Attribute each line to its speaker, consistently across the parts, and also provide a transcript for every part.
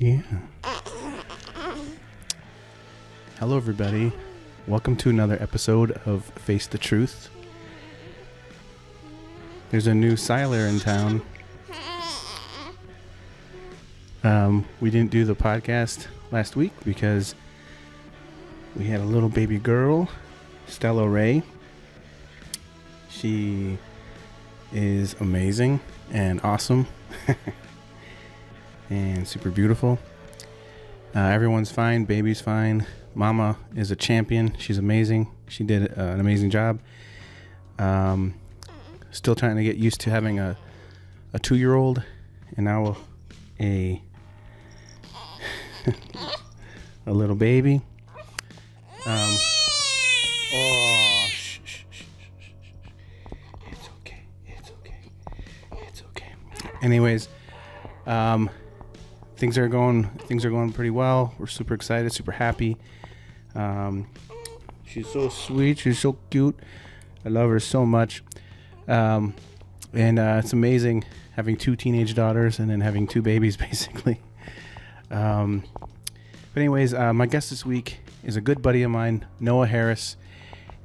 Speaker 1: Yeah. Hello, everybody. Welcome to another episode of Face the Truth. There's a new Seiler in town. We didn't do the podcast last week because we had a little baby girl, Stella Ray. She is amazing and awesome and super beautiful. Everyone's fine. Baby's fine. Mama is a champion. She's amazing. She did an amazing job. Still trying to get used to having a 2-year-old and now a little baby. It's okay. Anyways, things are going pretty well. We're super excited, super happy. She's so sweet. She's so cute. I love her so much. And it's amazing having 2 teenage daughters and then having 2 babies, basically. But anyways, my guest this week is a good buddy of mine, Noah Harris,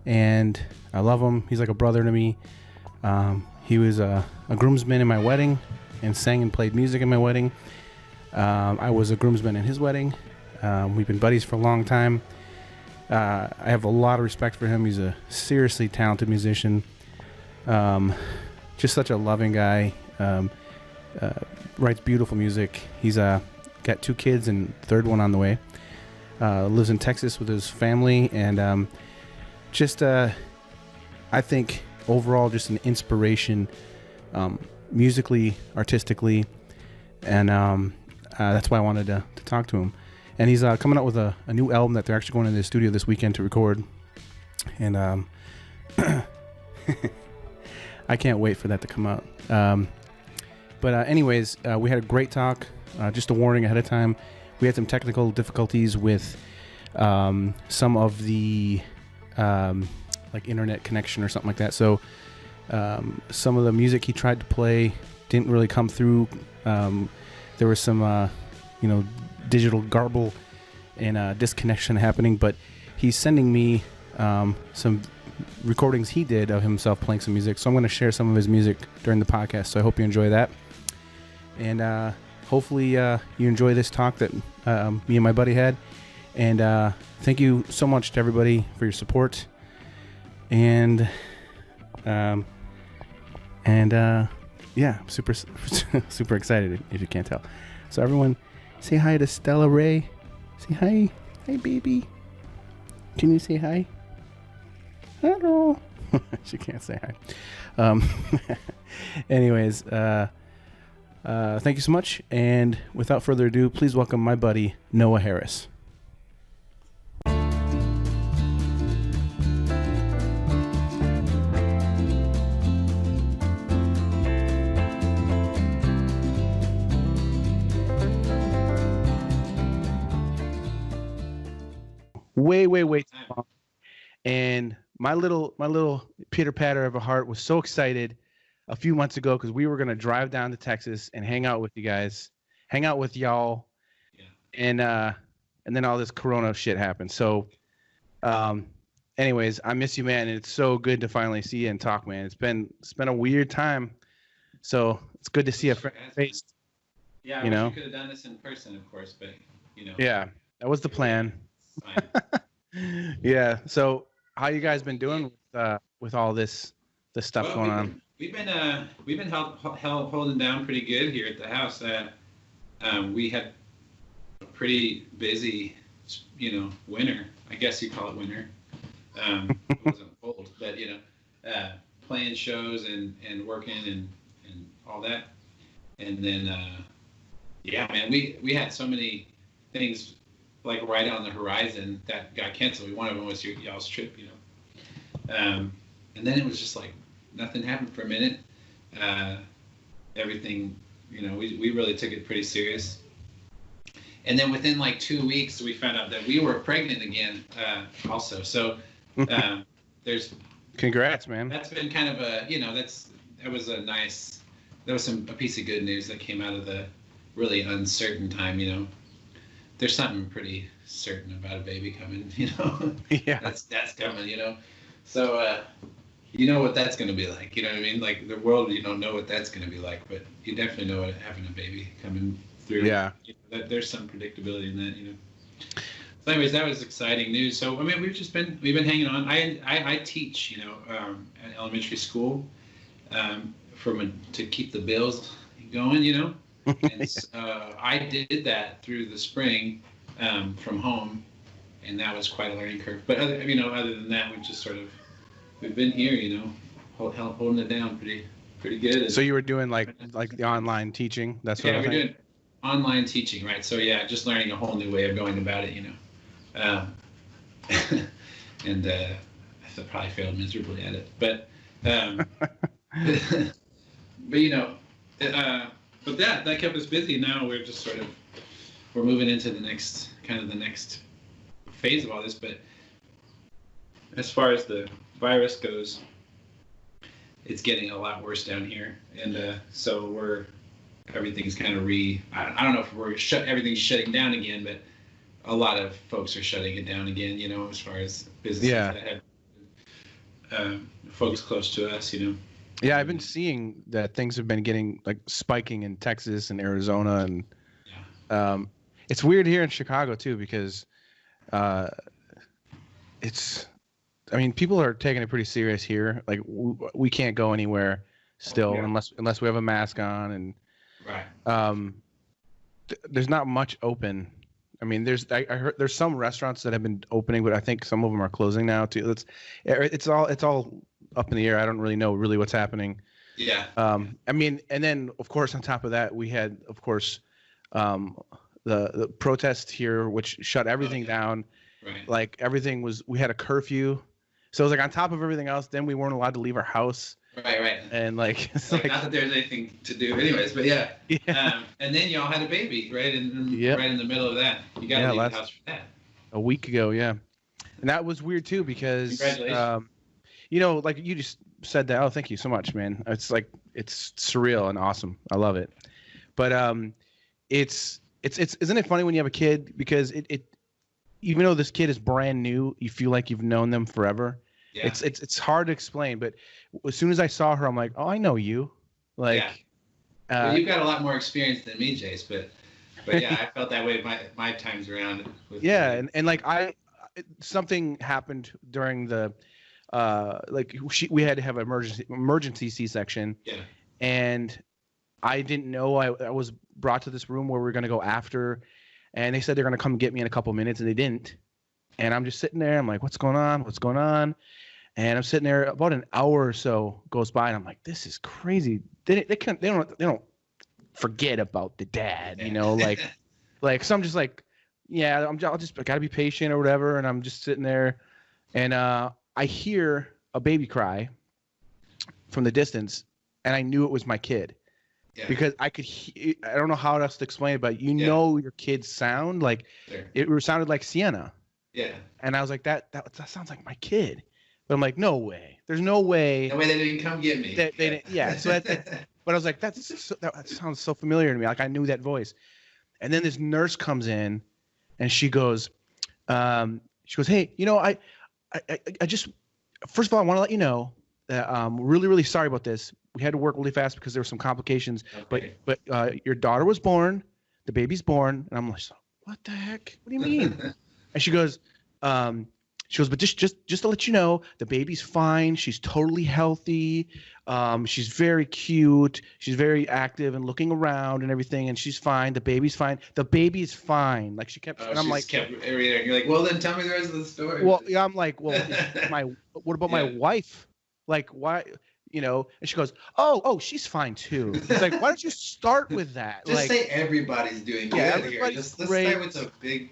Speaker 1: and I love him. He's like a brother to me. He was a groomsman in my wedding and sang and played music in my wedding. I was a groomsman in his wedding. We've been buddies for a long time. I have a lot of respect for him. He's a seriously talented musician. Just such a loving guy. Writes beautiful music. He's got 2 kids and third one on the way. Lives in Texas with his family, and I think overall just an inspiration, musically, artistically, and that's why I wanted to talk to him. And he's coming out with a new album that they're actually going into the studio this weekend to record, and I can't wait for that to come out. But anyways, we had a great talk. Just a warning ahead of time, we had some technical difficulties with some of the like internet connection or something like that. So some of the music he tried to play didn't really come through. There was some digital garble and disconnection happening, but he's sending me some recordings he did of himself playing some music. So I'm going to share some of his music during the podcast. So I hope you enjoy that. And hopefully you enjoy this talk that me and my buddy had. And thank you so much to everybody for your support. And yeah, I'm super super excited if you can't tell. So everyone, say hi to Stella Ray. Say hi. Hi, baby. Can you say hi? Hello. She can't say hi. Anyways, thank you so much. And without further ado, please welcome my buddy, Noah Harris. Way too long. And my little Peter Patter of a heart was so excited a few months ago because we were going to drive down to Texas and hang out with you guys, hang out with y'all. Yeah. And then all this Corona shit happened. So anyways, I miss you, man. And it's so good to finally see you and talk, man. It's been a weird time. So it's good to see a face.
Speaker 2: Yeah, I wish we could have done this in person, of course, but
Speaker 1: Yeah, that was the plan. Yeah. So how you guys been doing with all this stuff going on?
Speaker 2: We've been holding down pretty good here at the house. We had a pretty busy, winter. I guess you call it winter. It wasn't cold, but playing shows and working and all that. And then yeah, man, we had so many things like right on the horizon that got canceled. One of them was y'all's trip, and then it was just like nothing happened for a minute. Everything, we really took it pretty serious. And then within like 2 weeks, we found out that we were pregnant again, also. So there's
Speaker 1: congrats, man.
Speaker 2: That's been kind of a, that was a piece of good news that came out of the really uncertain time, there's something pretty certain about a baby coming, you know.
Speaker 1: Yeah.
Speaker 2: That's coming, you know. So you know what that's going to be like, you know what I mean? Like the world, you don't know what that's going to be like, but you definitely know what having a baby coming through.
Speaker 1: Yeah.
Speaker 2: You know, there's some predictability in that, you know. So anyways, that was exciting news. So I mean, we've been hanging on. I teach, you know, at elementary school, to keep the bills going, you know. And I did that through the spring from home, and that was quite a learning curve. But other than that, we've been here, you know, holding it down pretty good.
Speaker 1: So you were doing like the online teaching, that sort of thing? Yeah, we're doing
Speaker 2: online teaching, right? So yeah, just learning a whole new way of going about it, you know. And I probably failed miserably at it, but but you know, but that kept us busy. Now we're just we're moving into the next phase of all this. But as far as the virus goes, it's getting a lot worse down here, and so everything's kind of I don't know if everything's shutting down again, but a lot of folks are shutting it down again, you know, as far as businesses that have folks close to us, you know.
Speaker 1: Yeah, I've been seeing that things have been getting like spiking in Texas and Arizona, and it's weird here in Chicago too, because people are taking it pretty serious here. Like we can't go anywhere still unless we have a mask on, and
Speaker 2: right.
Speaker 1: There's not much open. I mean, I heard there's some restaurants that have been opening, but I think some of them are closing now too. It's all up in the air. I don't really know what's happening.
Speaker 2: Yeah.
Speaker 1: I mean, and then of course on top of that, we had of course the protest here, which shut everything down.
Speaker 2: Right.
Speaker 1: Like everything we had a curfew, so it was like on top of everything else. Then we weren't allowed to leave our house.
Speaker 2: Right.
Speaker 1: And like, it's
Speaker 2: like not that there's anything to do, anyways. But yeah. And then y'all had a baby, right? Right in the middle of that, you got to leave the house for that.
Speaker 1: A week ago, yeah. And that was weird too, because you know, like you just said that. Oh, thank you so much, man. It's like it's surreal and awesome. I love it. But it's isn't it funny when you have a kid, because it even though this kid is brand new, you feel like you've known them forever.
Speaker 2: Yeah.
Speaker 1: It's hard to explain, but as soon as I saw her, I'm like, oh, I know you. Like,
Speaker 2: well, you've got a lot more experience than me, Jace, but yeah, I felt that way my times around.
Speaker 1: And like something happened during the we had to have an emergency C-section.
Speaker 2: Yeah.
Speaker 1: And I didn't know I was brought to this room where we were gonna go after, and they said they're gonna come get me in a couple minutes, and they didn't. And I'm just sitting there. I'm like, what's going on? And I'm sitting there. About an hour or so goes by, and I'm like, this is crazy. They don't forget about the dad, you know, like so I'm just like, yeah, I gotta be patient or whatever. And I'm just sitting there, and I hear a baby cry from the distance, and I knew it was my kid. Yeah. Because I could I don't know how else to explain it, but you know your kid's sound, like it sounded like Sienna.
Speaker 2: Yeah.
Speaker 1: And I was like, that sounds like my kid. But I'm like, no way. There's no way.
Speaker 2: No way they didn't come get me.
Speaker 1: They didn't, yeah. So but I was like, that sounds so familiar to me. Like I knew that voice. And then this nurse comes in, and she goes, hey, you know, I just, first of all, I want to let you know that I'm really, really sorry about this. We had to work really fast because there were some complications. Okay. But your daughter was born. The baby's born. And I'm like, what the heck? What do you mean? And she goes, but just to let you know, the baby's fine. She's totally healthy. She's very cute. She's very active and looking around and everything, and she's fine. The baby's fine. The baby's fine. Like she kept, and I'm like,
Speaker 2: you're like, well, then tell me the rest of the story.
Speaker 1: Well, yeah, I'm like, well, what about my wife? Like, why? You know? And she goes, oh, she's fine too. It's like, why don't you start with that?
Speaker 2: Just say everybody's doing good here. Let's start with a big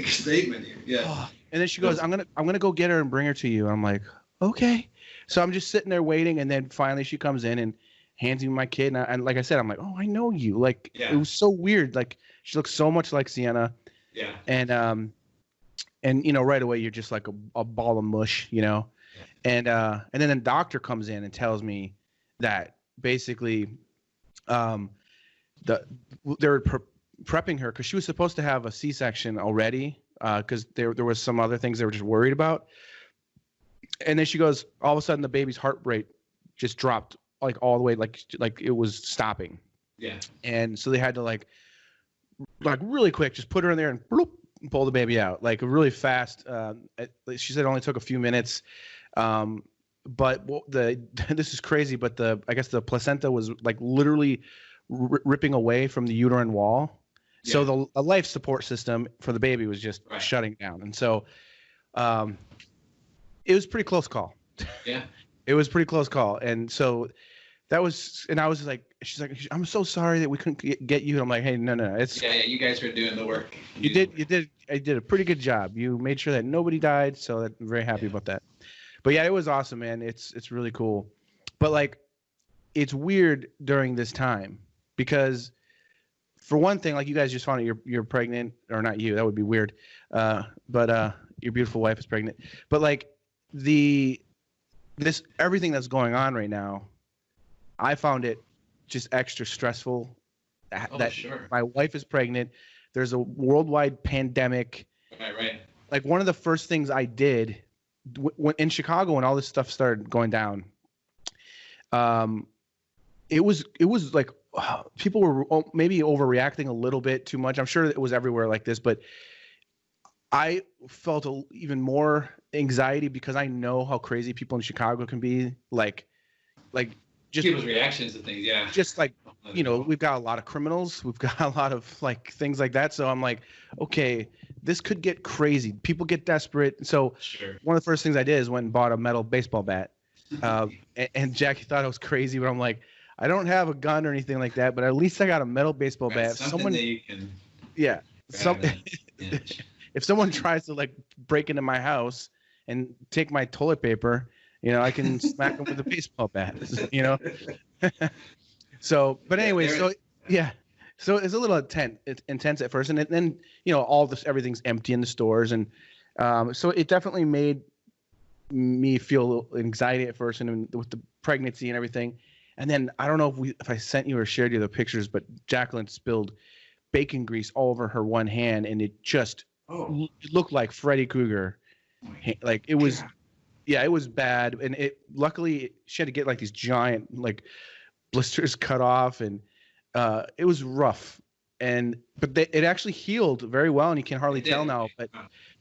Speaker 2: statement here. Yeah.
Speaker 1: And then she goes, I'm gonna go get her and bring her to you. And I'm like, okay. So I'm just sitting there waiting, and then finally she comes in and hands me my kid. And like I said, I'm like, oh, I know you. Like it was so weird. Like she looks so much like Sienna.
Speaker 2: Yeah.
Speaker 1: And you know, right away you're just like a ball of mush, you know. Yeah. And then the doctor comes in and tells me that basically they're prepping her because she was supposed to have a C-section already because there was some other things they were just worried about. And then she goes, all of a sudden the baby's heart rate just dropped like all the way, like it was stopping.
Speaker 2: Yeah.
Speaker 1: And so they had to like really quick, just put her in there and bloop, pull the baby out like really fast. She said it only took a few minutes. But this is crazy, but I guess the placenta was like literally ripping away from the uterine wall. Yeah. So the life support system for the baby was just shutting down. And so it was a pretty close call.
Speaker 2: Yeah.
Speaker 1: It was a pretty close call. And so that was, and I was like, she's like, I'm so sorry that we couldn't get you. And I'm like, hey, no, it's.
Speaker 2: Yeah, you guys were doing the work.
Speaker 1: You did a pretty good job. You made sure that nobody died. So I'm very happy about that. But yeah, it was awesome, man. It's really cool. But like, it's weird during this time because for one thing, like you guys just found out you're pregnant, or not you, that would be weird. But your beautiful wife is pregnant. But like everything that's going on right now, I found it just extra stressful
Speaker 2: Sure.
Speaker 1: My wife is pregnant. There's a worldwide pandemic.
Speaker 2: Right.
Speaker 1: Like one of the first things I did when in Chicago when all this stuff started going down, it was like people were maybe overreacting a little bit too much. I'm sure it was everywhere like this, but I felt even more anxiety because I know how crazy people in Chicago can be. Like just
Speaker 2: people's reactions to things, yeah.
Speaker 1: Just like, we've got a lot of criminals, we've got a lot of like things like that. So I'm like, okay, this could get crazy. People get desperate. So One of the first things I did is went and bought a metal baseball bat. And Jackie thought I was crazy, but I'm like, I don't have a gun or anything like that, but at least I got a metal baseball bat.
Speaker 2: Something that you can.
Speaker 1: Yeah. If someone tries to like break into my house and take my toilet paper, I can smack them with a baseball bat, So, but anyway, so it's a little intense at first, and then everything's empty in the stores, and so it definitely made me feel anxiety at first, and with the pregnancy and everything, and then I don't know if I sent you or shared you the pictures, but Jacqueline spilled bacon grease all over her one hand, and it just it looked like Freddy Krueger, like it was. Yeah, it was bad, and luckily she had to get like these giant like blisters cut off, and it was rough. But it actually healed very well, and you can hardly tell now.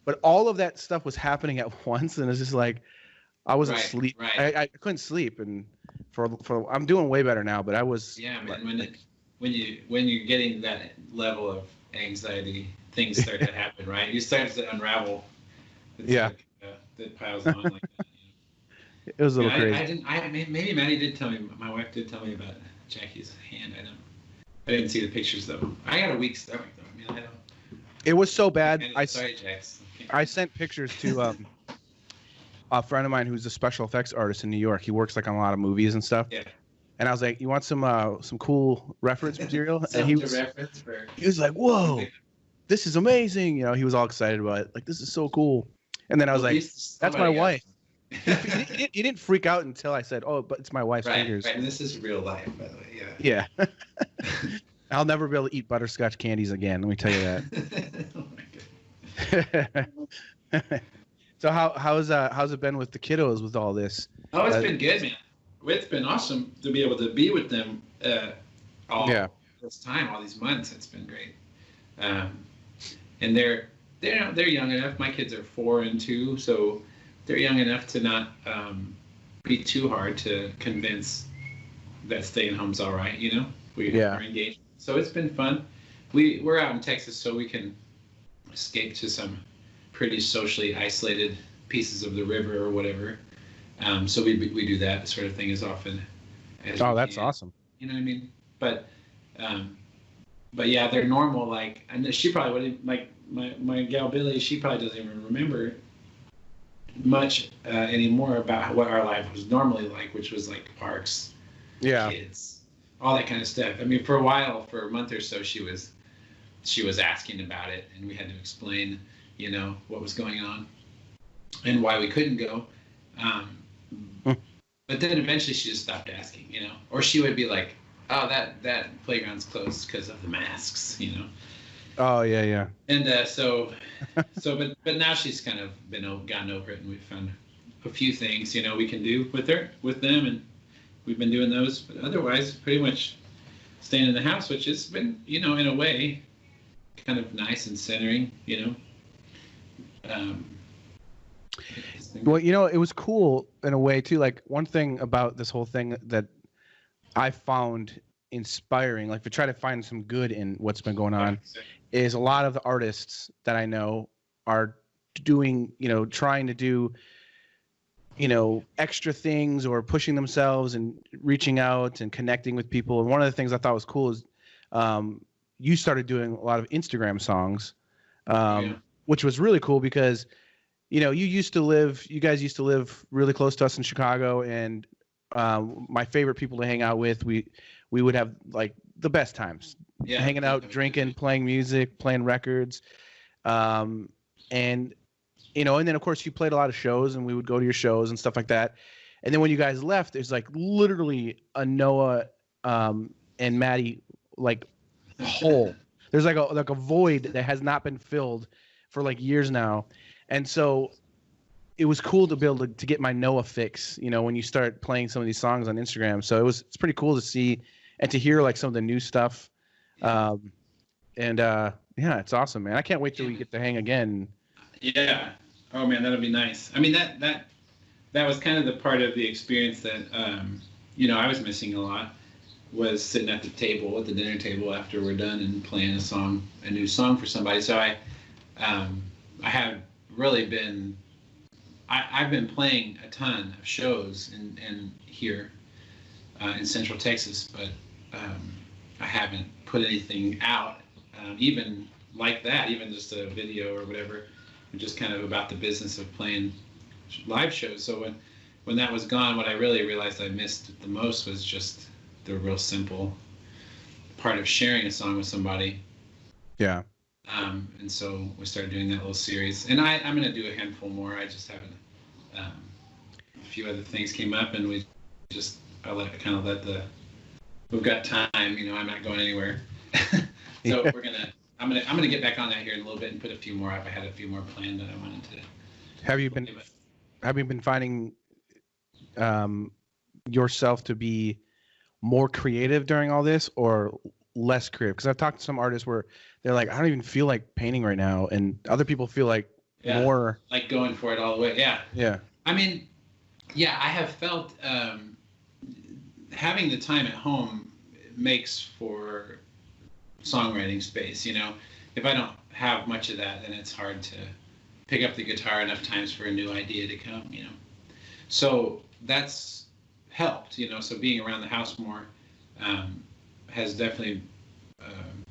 Speaker 1: But all of that stuff was happening at once, and it's just like I wasn't sleep.
Speaker 2: Right.
Speaker 1: I couldn't sleep, and for I'm doing way better now. But I was.
Speaker 2: Yeah, man. When you're getting that level of anxiety, things start to happen, right? You start to unravel. That piles on like that.
Speaker 1: It was a little crazy.
Speaker 2: Maybe Maddie did tell me. My wife did tell me about Jackie's hand. I didn't see the pictures though. I got a weak stomach though. I don't.
Speaker 1: It was so bad.
Speaker 2: Sorry, Jax.
Speaker 1: I sent pictures to a friend of mine who's a special effects artist in New York. He works like on a lot of movies and stuff.
Speaker 2: Yeah.
Speaker 1: And I was like, "You want some cool reference material?" And he was like, "Whoa, this is amazing!" He was all excited about it. Like, this is so cool. And then I was like, "That's my wife." He didn't freak out until I said, "Oh, but it's my wife's fingers."
Speaker 2: Right, and this is real life, by the way.
Speaker 1: Yeah. I'll never be able to eat butterscotch candies again. Let me tell you that.
Speaker 2: Oh my God.
Speaker 1: So how's it been with the kiddos with all this?
Speaker 2: Oh, it's been good, man. It's been awesome to be able to be with them all this time, all these months. It's been great. And they're young enough. My kids are 4 and 2, so they're young enough to not be too hard to convince that staying home's all right. We're engaged, so it's been fun. We're out in Texas, so we can escape to some pretty socially isolated pieces of the river or whatever. So we do that sort of thing as often as we
Speaker 1: that's
Speaker 2: can.
Speaker 1: awesome.
Speaker 2: You know what I mean? But yeah, they're normal. Like, and she probably wouldn't like my gal Billy. She probably doesn't even remember much anymore about what our life was normally like, which was like parks, kids, all that kind of stuff. I mean, for a while, for a month or so, she was asking about it, and we had to explain, what was going on and why we couldn't go. But then eventually she just stopped asking, or she would be like, Oh, that playground's closed because of the masks, you know.
Speaker 1: Oh yeah.
Speaker 2: And but now she's kind of gotten over it, and we've found a few things, you know, we can do with them, and we've been doing those. But otherwise, pretty much staying in the house, which has been, you know, in a way, kind of nice and centering, you know.
Speaker 1: Well, you know, it was cool in a way too. Like one thing about this whole thing that I found inspiring, like to try to find some good in what's been going on, is a lot of the artists that I know are doing, you know, trying to do, you know, extra things or pushing themselves and reaching out and connecting with people. And one of the things I thought was cool is you started doing a lot of Instagram songs, which was really cool because, you know, you guys used to live really close to us in Chicago, and my favorite people to hang out with, we would have like the best times, hanging out, drinking, playing music, playing records, and you know, and then of course you played a lot of shows, and we would go to your shows and stuff like that. And then when you guys left, there's like literally a Noah and Maddie like hole. There's like a void that has not been filled for like years now. And so it was cool to be able to get my Noah fix, you know, when you start playing some of these songs on Instagram. So it's pretty cool to see and to hear like some of the new stuff. Yeah, it's awesome, man. I can't wait till we get to hang again.
Speaker 2: Yeah. Oh man, that'll be nice. I mean, that was kind of the part of the experience that, you know, I was missing a lot, was sitting at the dinner table after we're done and playing a new song for somebody. So I have really been, I've been playing a ton of shows in here in Central Texas, but I haven't put anything out, even like that, even just a video or whatever, just kind of about the business of playing live shows. So when that was gone, what I really realized I missed the most was just the real simple part of sharing a song with somebody.
Speaker 1: Yeah.
Speaker 2: And so we started doing that little series, and I'm going to do a handful more. I just haven't. A few other things came up, and we've got time. You know, I'm not going anywhere. So I'm gonna get back on that here in a little bit and put a few more up. I had a few more planned that I wanted to.
Speaker 1: Have you been finding yourself to be more creative during all this, or less creative? Because I've talked to some artists where they're like, I don't even feel like painting right now, and other people feel like more
Speaker 2: like going for it all the way. Yeah. I mean, yeah, I have felt having the time at home makes for songwriting space. You know, if I don't have much of that, then it's hard to pick up the guitar enough times for a new idea to come. You know, so that's helped. You know, so being around the house more has definitely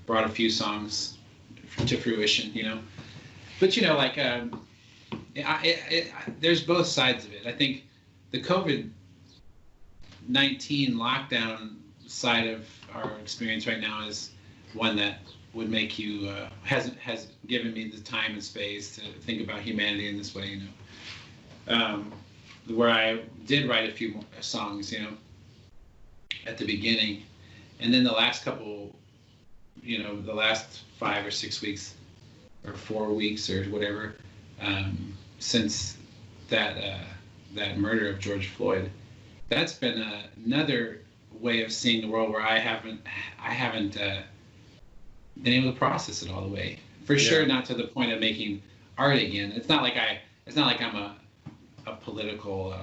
Speaker 2: brought a few songs to fruition, you know. But, you know, like, there's both sides of it. I think the COVID-19 lockdown side of our experience right now is one that would make you, has given me the time and space to think about humanity in this way, you know. Where I did write a few more songs, you know, at the beginning. And then the last couple, you know, the last 5 or 6 weeks or 4 weeks or whatever, since that murder of George Floyd, that's been another way of seeing the world where I haven't been able to process it all the way. For sure, not to the point of making art again. It's not like I'm a political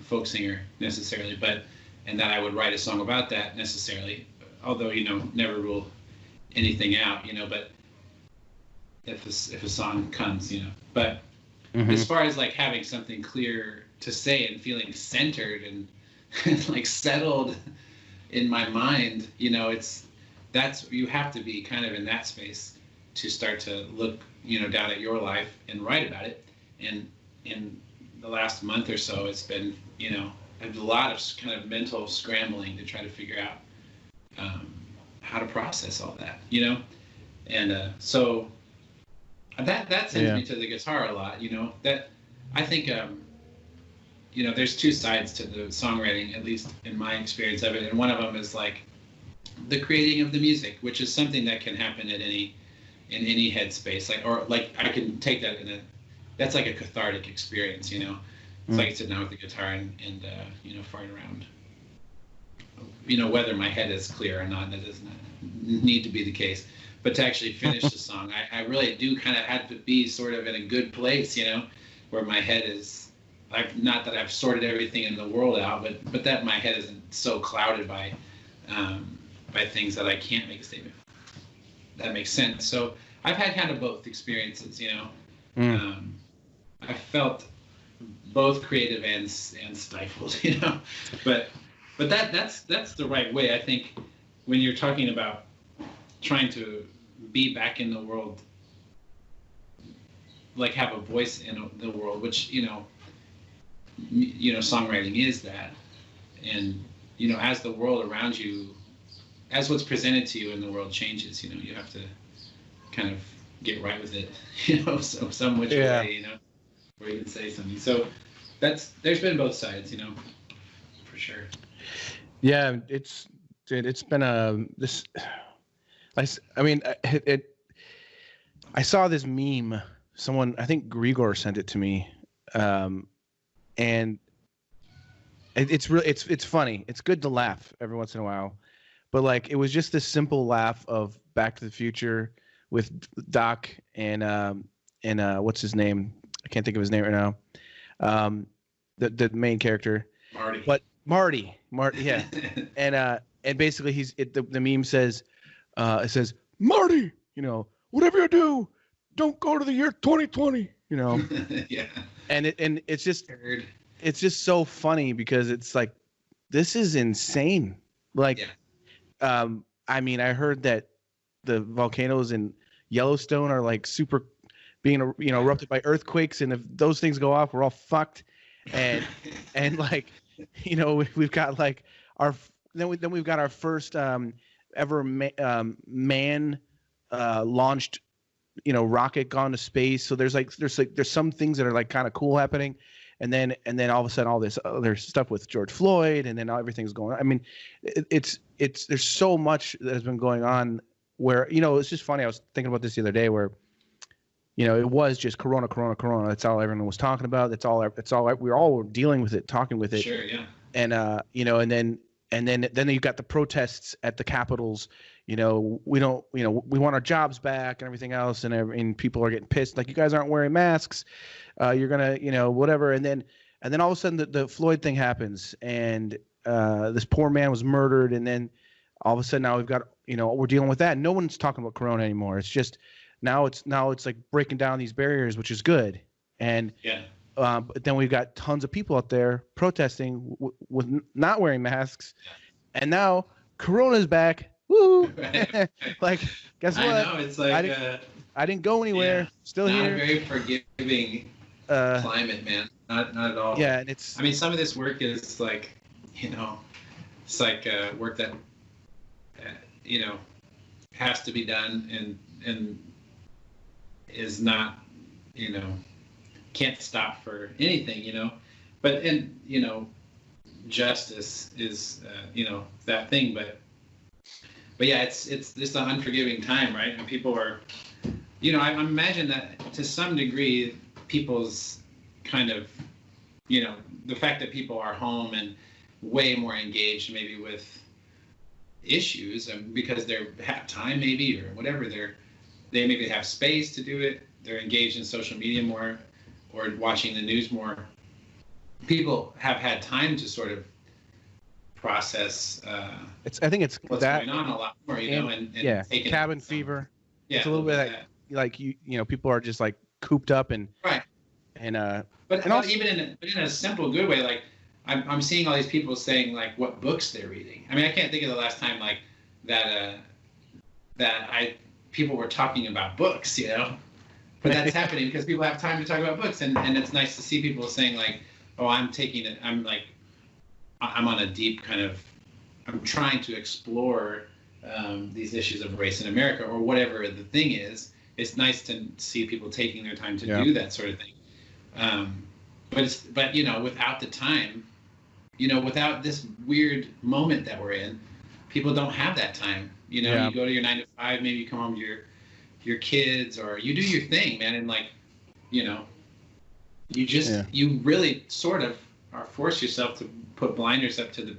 Speaker 2: folk singer necessarily, and that I would write a song about that necessarily. Although, you know, never rule anything out, you know, but if a song comes, you know. But as far as like having something clear to say and feeling centered and like settled in my mind, you know, you have to be kind of in that space to start to look, you know, down at your life and write about it. And in the last month or so, it's been, you know, a lot of kind of mental scrambling to try to figure out how to process all that, you know. And so that sends me to the guitar a lot, you know. That I think, you know, there's two sides to the songwriting, at least in my experience of it. And one of them is like the creating of the music, which is something that can happen at in any headspace. Like I can take that that's like a cathartic experience, you know. It's like sitting down with the guitar and farting around. You know, whether my head is clear or not, that does not need to be the case. But to actually finish the song, I really do kind of have to be sort of in a good place, you know, where my head is, not that I've sorted everything in the world out, but that my head isn't so clouded by things that I can't make a statement. That makes sense. So I've had kind of both experiences, you know. I felt both creative and stifled, you know. But that's the right way, I think, when you're talking about trying to be back in the world, like have a voice in the world, which you know, songwriting is that, and you know, as the world around you, as what's presented to you in the world changes, you know, you have to kind of get right with it, you know, so some which way, you know, or even say something. So there's been both sides, you know, for sure.
Speaker 1: Yeah, it's been this. I mean, I saw this meme. Someone, I think Grigor sent it to me, and it's funny. It's good to laugh every once in a while, but like it was just this simple laugh of Back to the Future with Doc and what's his name? I can't think of his name right now. The main character.
Speaker 2: Marty.
Speaker 1: But Marty, yeah, and basically the meme says. It says, Marty, you know, whatever you do, don't go to the year 2020, you know.
Speaker 2: Yeah.
Speaker 1: And it's just so funny because it's like, this is insane. Like, I mean, I heard that the volcanoes in Yellowstone are like super being, you know, erupted by earthquakes, and if those things go off, we're all fucked. And like, you know, we've got like then we've got our first ever man launched, you know, rocket gone to space. So there's some things that are like kind of cool happening, and then all of a sudden all this other stuff with George Floyd, and then everything's going on. I mean, it's there's so much that has been going on where, you know, it's just funny. I was thinking about this the other day where, you know, it was just Corona. That's all everyone was talking about. That's all we all were dealing with it, talking with it.
Speaker 2: Sure, yeah.
Speaker 1: And you know, and then you've got the protests at the capitals. You know, we don't, you know, we want our jobs back and everything else, and people are getting pissed. Like, you guys aren't wearing masks. You're gonna, you know, whatever. And then all of a sudden the Floyd thing happens, and this poor man was murdered. And then all of a sudden now we've got, you know, we're dealing with that. No one's talking about Corona anymore. It's just now it's like breaking down these barriers, which is good. And
Speaker 2: yeah.
Speaker 1: But then we've got tons of people out there protesting with not wearing masks, and now Corona's back. Woo! Like, guess what?
Speaker 2: I know, it's like
Speaker 1: I didn't go anywhere.
Speaker 2: Yeah,
Speaker 1: Still
Speaker 2: not
Speaker 1: here.
Speaker 2: A very forgiving climate, man. Not at all.
Speaker 1: Yeah, and it's.
Speaker 2: I mean, some of this work is like, you know, it's like work that you know, has to be done and is not, you know, can't stop for anything, you know. But you know, justice is you know, that thing, but yeah, it's just an unforgiving time, right? And people are, you know, I imagine that to some degree people's kind of, you know, the fact that people are home and way more engaged maybe with issues, because they have time maybe, or whatever, they maybe have space to do it, they're engaged in social media more or watching the news more. People have had time to sort of process
Speaker 1: I think it's
Speaker 2: what's
Speaker 1: that,
Speaker 2: going on a lot more, you know, and
Speaker 1: yeah, cabin fever. Yeah, it's a little bit like you know, people are just like cooped up and
Speaker 2: right.
Speaker 1: And
Speaker 2: but
Speaker 1: and also,
Speaker 2: even in a simple good way, like I'm seeing all these people saying like what books they're reading. I mean, I can't think of the last time like that people were talking about books, you know. But that's happening because people have time to talk about books, and it's nice to see people saying like, oh, I'm on a deep kind of, I'm trying to explore these issues of race in America, or whatever the thing is. It's nice to see people taking their time to do that sort of thing. But you know, without the time, you know, without this weird moment that we're in, people don't have that time. You know, you go to your 9 to 5, maybe you come home to your kids, or you do your thing, man, and like, you know, you just you really sort of are force yourself to put blinders up to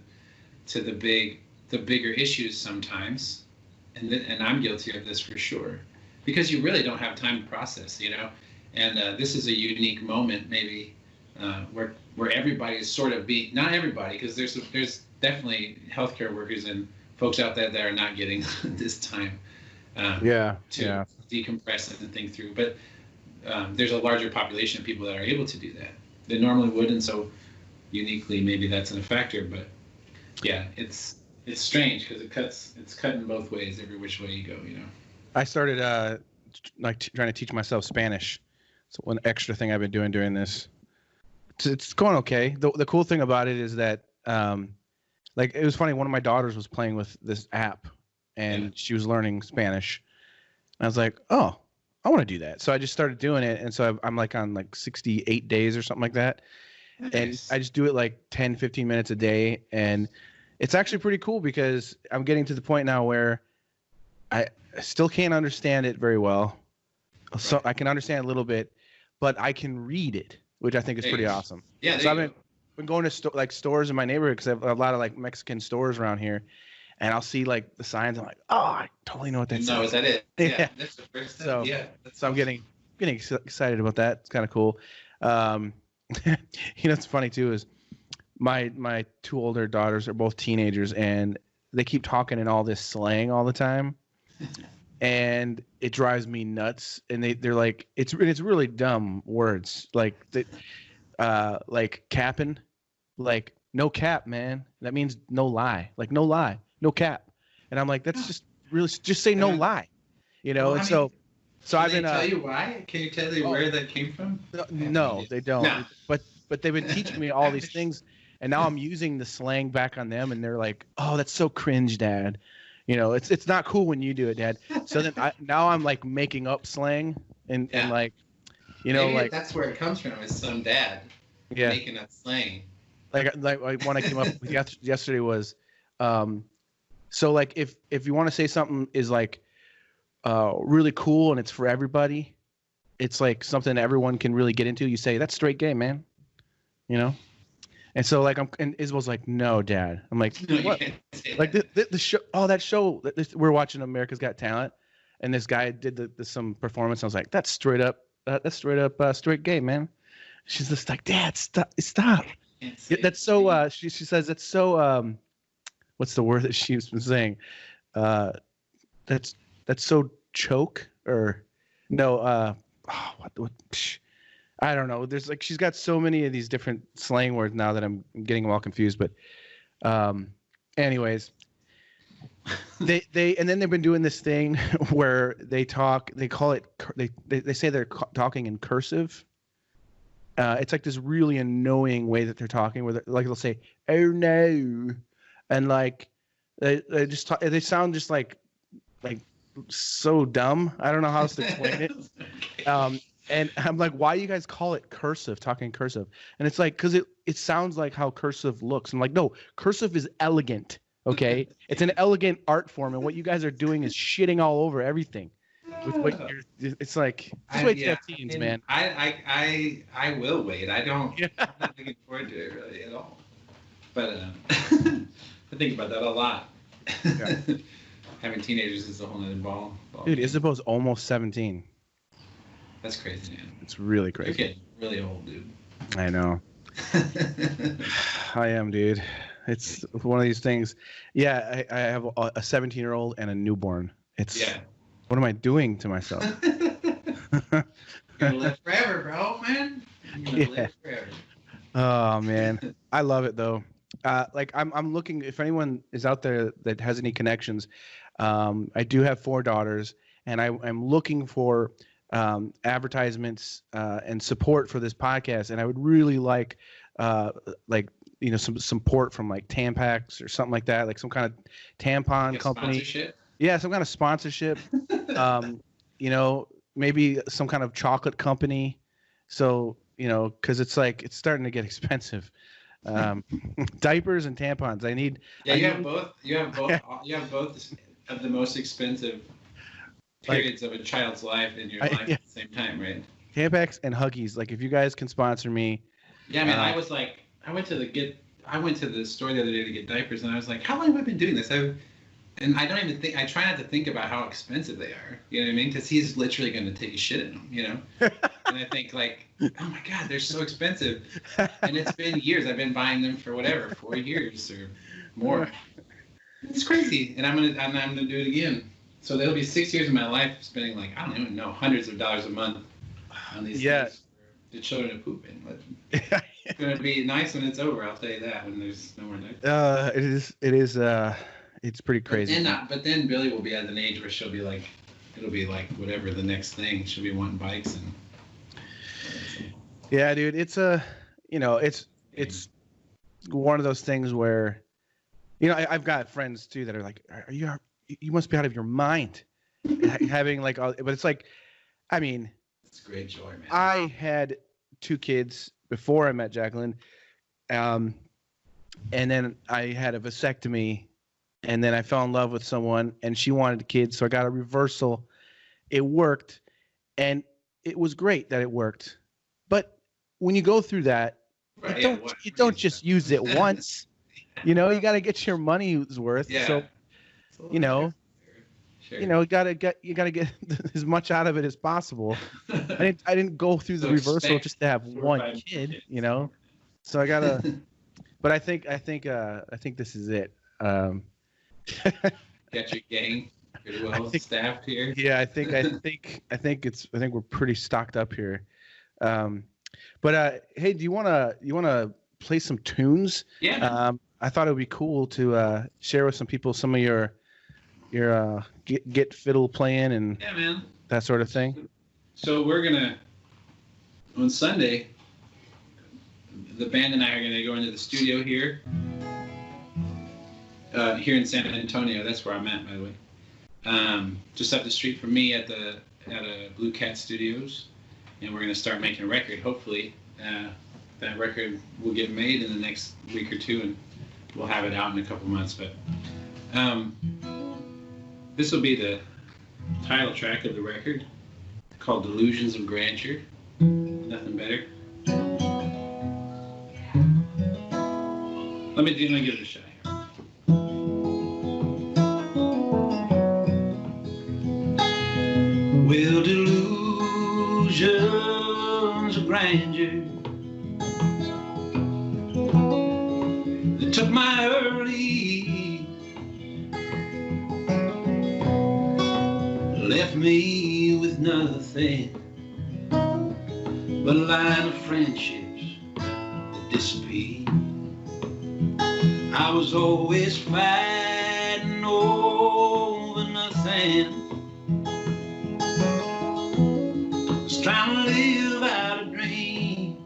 Speaker 2: the bigger issues sometimes, and I'm guilty of this for sure, because you really don't have time to process, you know, and this is a unique moment maybe where everybody is sort of being, not everybody, because there's definitely healthcare workers and folks out there that are not getting this time to decompress and think through, but there's a larger population of people that are able to do that that normally wouldn't, so uniquely maybe that's a factor. But yeah, it's strange because it's cutting both ways, every which way you go, you know.
Speaker 1: I started trying to teach myself Spanish. It's one extra thing I've been doing during this. It's going okay. The cool thing about it is that like, it was funny, one of my daughters was playing with this app and she was learning Spanish, and I was like, oh, I want to do that. So I just started doing it, and so I'm like on like 68 days or something like that. Nice. And I just do it like 10, 15 minutes a day, and it's actually pretty cool because I'm getting to the point now where I still can't understand it very well. So I can understand a little bit, but I can read it, which I think is pretty awesome.
Speaker 2: Yeah.
Speaker 1: So I've been going to stores in my neighborhood, because I have a lot of like Mexican stores around here, and I'll see like the signs. I'm like, oh, I totally know what that says.
Speaker 2: No, is that it?
Speaker 1: Yeah.
Speaker 2: That's the first thing.
Speaker 1: So,
Speaker 2: so
Speaker 1: I'm getting excited about that. It's kind of cool. You know, it's funny too is my two older daughters are both teenagers, and they keep talking in all this slang all the time, and it drives me nuts. And they're like, it's really dumb words, like capping, like no cap, man. That means no lie, like no lie, no cap. And I'm like, that's just say no lie, you know.
Speaker 2: Well,
Speaker 1: and so I've been.
Speaker 2: Tell you why? Can you tell me where that came from?
Speaker 1: No, they don't.
Speaker 2: No.
Speaker 1: But they've been teaching me all these things, and now I'm using the slang back on them, and they're like, "Oh, that's so cringe, Dad." You know, it's not cool when you do it, Dad. So then now I'm like making up slang and like, you know,
Speaker 2: maybe
Speaker 1: like
Speaker 2: that's where it comes from. Is some dad making up slang. Like
Speaker 1: one I came up with yesterday was, so like if you want to say something is like really cool and it's for everybody, it's like something everyone can really get into, you say that's straight gay, man, you know. And so like and Isabel's like, no, Dad. I'm like, what? Like the show, that show we're watching, America's Got Talent, and this guy did some performance. I was like, that's straight up straight gay, man. She's just like, Dad, stop. That's so. She says that's so. What's the word that she's been saying? That's so choke or no. What? I don't know. There's like, she's got so many of these different slang words now that I'm getting them all confused. But, anyways, they and then they've been doing this thing where they talk. They call it. They say they're talking in cursive. It's like this really annoying way that they're talking, where they'll say, "Oh no," and like they just talk, they sound just like so dumb. I don't know how else to explain it. And I'm like, why do you guys call it cursive, talking cursive? And it's like, because it sounds like how cursive looks. I'm like, no, cursive is elegant, okay? It's an elegant art form, and what you guys are doing is shitting all over everything. With what it's like, just wait till you have teens, man.
Speaker 2: I will wait. I'm not looking forward to it really at all. But I think about that a lot. Yeah. Having teenagers is a whole other ball.
Speaker 1: Dude, Isabel's almost 17.
Speaker 2: That's crazy, man.
Speaker 1: It's really crazy.
Speaker 2: You're getting really old, dude.
Speaker 1: I know. I am, dude. It's one of these things. Yeah, I have a 17-year-old and a newborn. What am I doing to myself?
Speaker 2: You're gonna live forever, bro, man. You're gonna live forever.
Speaker 1: Oh man, I love it though. Like I'm looking, if anyone is out there that has any connections. I do have 4 daughters, and I'm looking for advertisements and support for this podcast, and I would really like some support from like Tampax or something like that, like some kind of tampon company.
Speaker 2: Sponsorship?
Speaker 1: Yeah, some kind of sponsorship. Maybe some kind of chocolate company. So, because it's like it's starting to get expensive. Diapers and tampons. I need.
Speaker 2: Yeah, you have both. You have both. You have both of the most expensive periods of a child's life in your life at the same time, right?
Speaker 1: Tampax and Huggies. Like, if you guys can sponsor me.
Speaker 2: Yeah, man. I was like, I went to the store the other day to get diapers, and I was like, how long have I been doing this? And I don't even think, I try not to think about how expensive they are. You know what I mean? Because he's literally going to take a shit in them, you know? And I think, like, oh my God, they're so expensive. And it's been years. I've been buying them for whatever, 4 years or more. It's crazy. And I'm gonna do it again. So there'll be 6 years of my life spending, like, I don't even know, hundreds of dollars a month on these things for the children to poop in. But it's going to be nice when it's over, I'll tell you that, when there's no more diapers.
Speaker 1: It is. It's pretty crazy.
Speaker 2: But then Billy will be at an age where she'll be like, it'll be like whatever the next thing. She'll be wanting bikes and.
Speaker 1: Yeah, dude, it's it's one of those things where, I've got friends too that are like, you must be out of your mind, having like all, but it's like, I mean,
Speaker 2: it's great joy, man.
Speaker 1: I had 2 kids before I met Jacqueline, and then I had a vasectomy. And then I fell in love with someone, and she wanted kids, so I got a reversal. It worked, and it was great that it worked. But when you go through that, you don't just use it once. You got to get your money's worth.
Speaker 2: Yeah.
Speaker 1: So,
Speaker 2: Sure.
Speaker 1: you gotta get as much out of it as possible. I didn't go through the reversal just to have one kid. So I gotta. But I think this is it.
Speaker 2: Got your gang pretty well staffed here.
Speaker 1: Yeah, I think we're pretty stocked up here. But hey, do you wanna play some tunes?
Speaker 2: Yeah.
Speaker 1: I thought it would be cool to share with some people some of your get fiddle playing and that sort of thing.
Speaker 2: So we're gonna on Sunday. The band and I are gonna go into the studio here. Here in San Antonio, that's where I'm at, by the way. Just up the street from me at Blue Cat Studios, and we're gonna start making a record. Hopefully, that record will get made in the next week or two, and we'll have it out in a couple months. But this will be the title track of the record, called "Delusions of Grandeur." Nothing better. Let me give it a shot. Well, delusions of grandeur that took my early, left me with nothing but a line of friendships that disappeared. I was always fighting over nothing, trying to live out a dream.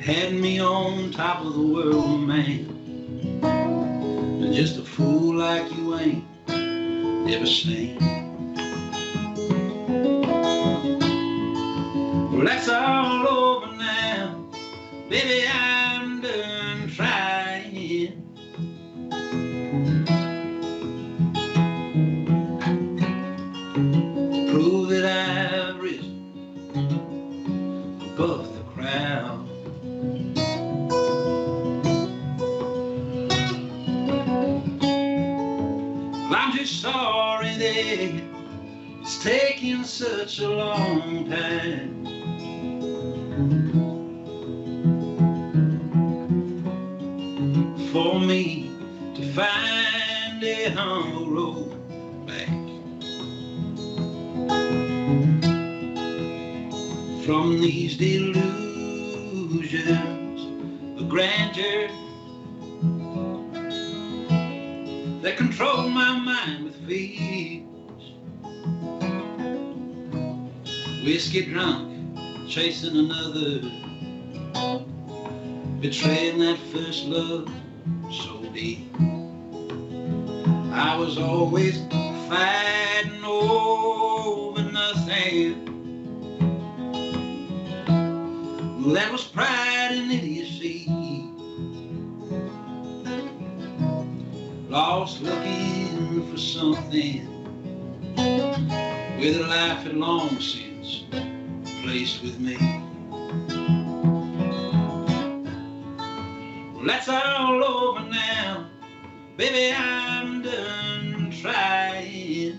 Speaker 2: Had me on top of the world, man, and just a fool like you ain't never seen. Well, that's all over now, baby, I'm done trying. Prove that I've risen above the crowd. Well, I'm just sorry that it's taking such a long time. For me to find a humble road back from these delusions of grandeur that control my mind with fears. Whiskey drunk, chasing another, betraying that first love so deep. I was always fighting over nothing, Well, that was pride and idiocy. Lost looking for something with a life had long since placed with me. Well, that's all over now. Baby, I'm done trying.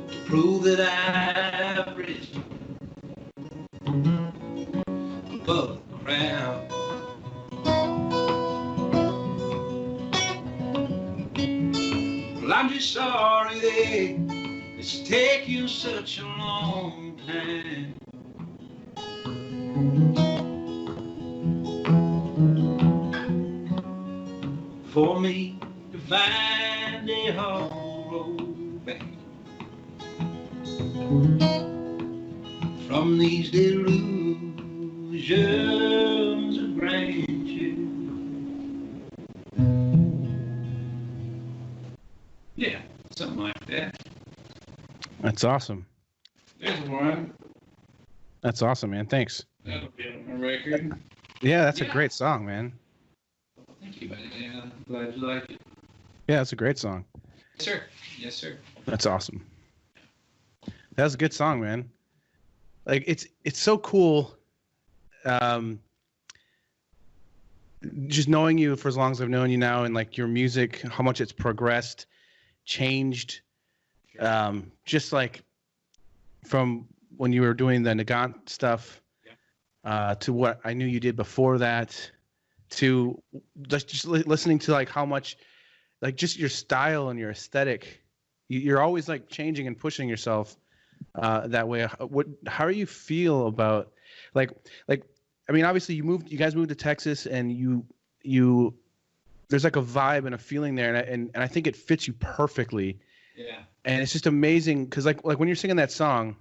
Speaker 2: To prove that I've risen above the crowd. Well, I'm just sorry that it's taken such a long time. For me to find a whole road back from these delusions of grandeur. Yeah, something like that.
Speaker 1: That's awesome.
Speaker 2: There's one.
Speaker 1: That's awesome, man. Thanks.
Speaker 2: That'll be on my record.
Speaker 1: Yeah, that's a great song, man.
Speaker 2: Thank you, buddy. Yeah, I'm glad you like it.
Speaker 1: Yeah, it's a great song.
Speaker 2: Yes, sir. Yes, sir.
Speaker 1: That's awesome. That was a good song, man. Like it's so cool. Just knowing you for as long as I've known you now, and like your music, how much it's progressed, changed. Just like from when you were doing the Nagant stuff, to what I knew you did before that, to just listening to like how much, like just your style and your aesthetic, you're always like changing and pushing yourself that way. How do you feel about like I mean, obviously you guys moved to Texas, and you there's like a vibe and a feeling there, and I think it fits you perfectly.
Speaker 2: Yeah. And
Speaker 1: it's just amazing because like when you're singing that song,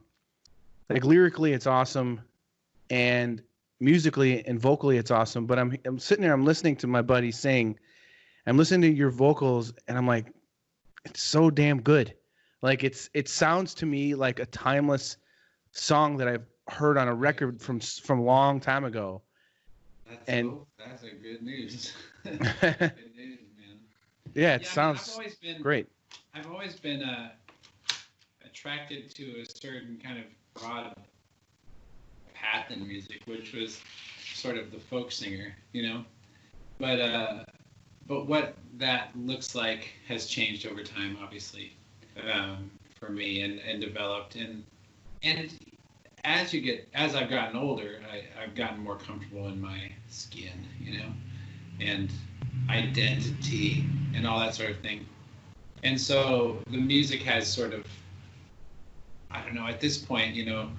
Speaker 1: like lyrically it's awesome, and musically and vocally it's awesome. But I'm sitting there, I'm listening to my buddy sing, I'm listening to your vocals, and I'm like, it's so damn good. Like it sounds to me like a timeless song that I've heard on a record from a long time ago. That's
Speaker 2: a good news. Good news, man.
Speaker 1: Yeah, it sounds great.
Speaker 2: I've always been attracted to a certain kind of broad path in music, which was sort of the folk singer, you know. But what that looks like has changed over time, obviously, for me, and developed. And as I've gotten older, I've gotten more comfortable in my skin, you know, and identity and all that sort of thing. And so the music has sort of, I don't know, at this point, you know,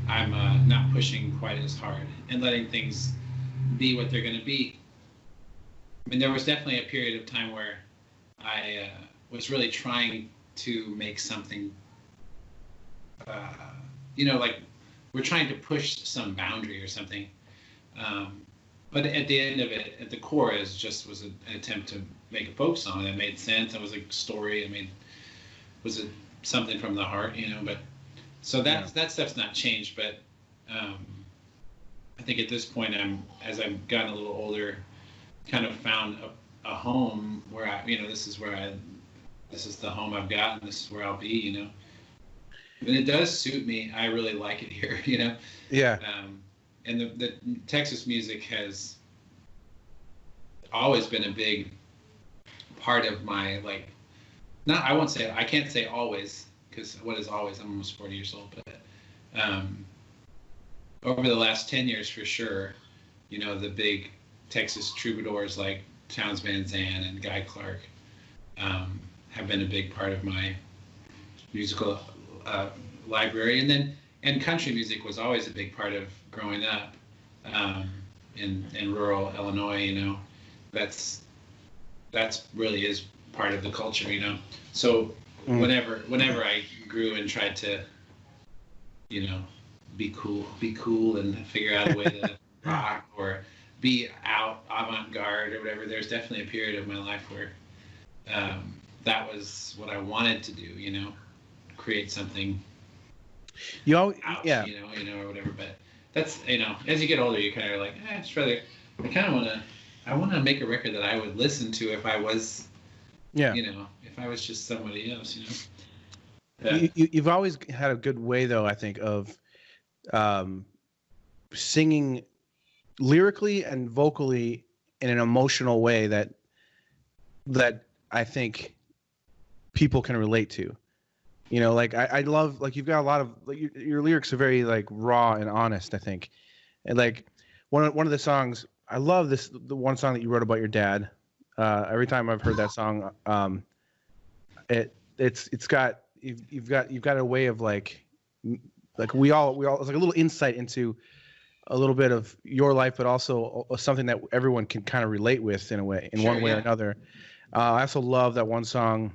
Speaker 2: I'm not pushing quite as hard and letting things be what they're going to be. I mean, there was definitely a period of time where I was really trying to make something, you know, like we're trying to push some boundary or something. But at the end of it, at the core, was an attempt to make a folk song that made sense. It was a story. I mean, was it something from the heart, you know? But so that stuff's not changed. But I think at this point, as I've gotten a little older, kind of found a home where this is the home I've got, and this is where I'll be, you know. And it does suit me. I really like it here, you know.
Speaker 1: Yeah.
Speaker 2: And the Texas music has always been a big part of my, like, I can't say always, because what is always? I'm almost 40 years old, but over the last 10 years for sure, you know, the big Texas troubadours like Townes Van Zandt and Guy Clark have been a big part of my musical library. And country music was always a big part of growing up in rural Illinois, you know. That's really is part of the culture, you know. So whenever I grew and tried to, you know, be cool and figure out a way to rock or be out avant-garde or whatever, there's definitely a period of my life where that was what I wanted to do, you know, create something.
Speaker 1: Yeah.
Speaker 2: You know, or whatever. But that's, you know, as you get older, you kind of like, I just rather, I want to make a record that I would listen to if I was, you know, if I was just somebody else, you know.
Speaker 1: You've always had a good way, though, I think, of singing lyrically and vocally in an emotional way that I think people can relate to. You know, like I love, like, you've got a lot of, like, your lyrics are very, like, raw and honest, I think. And like one of the songs, I love the one song that you wrote about your dad. Every time I've heard that song, it's got you've got a way of like we all it's like a little insight into a little bit of your life, but also something that everyone can kind of relate with in a way, in one way or another. I also love that one song.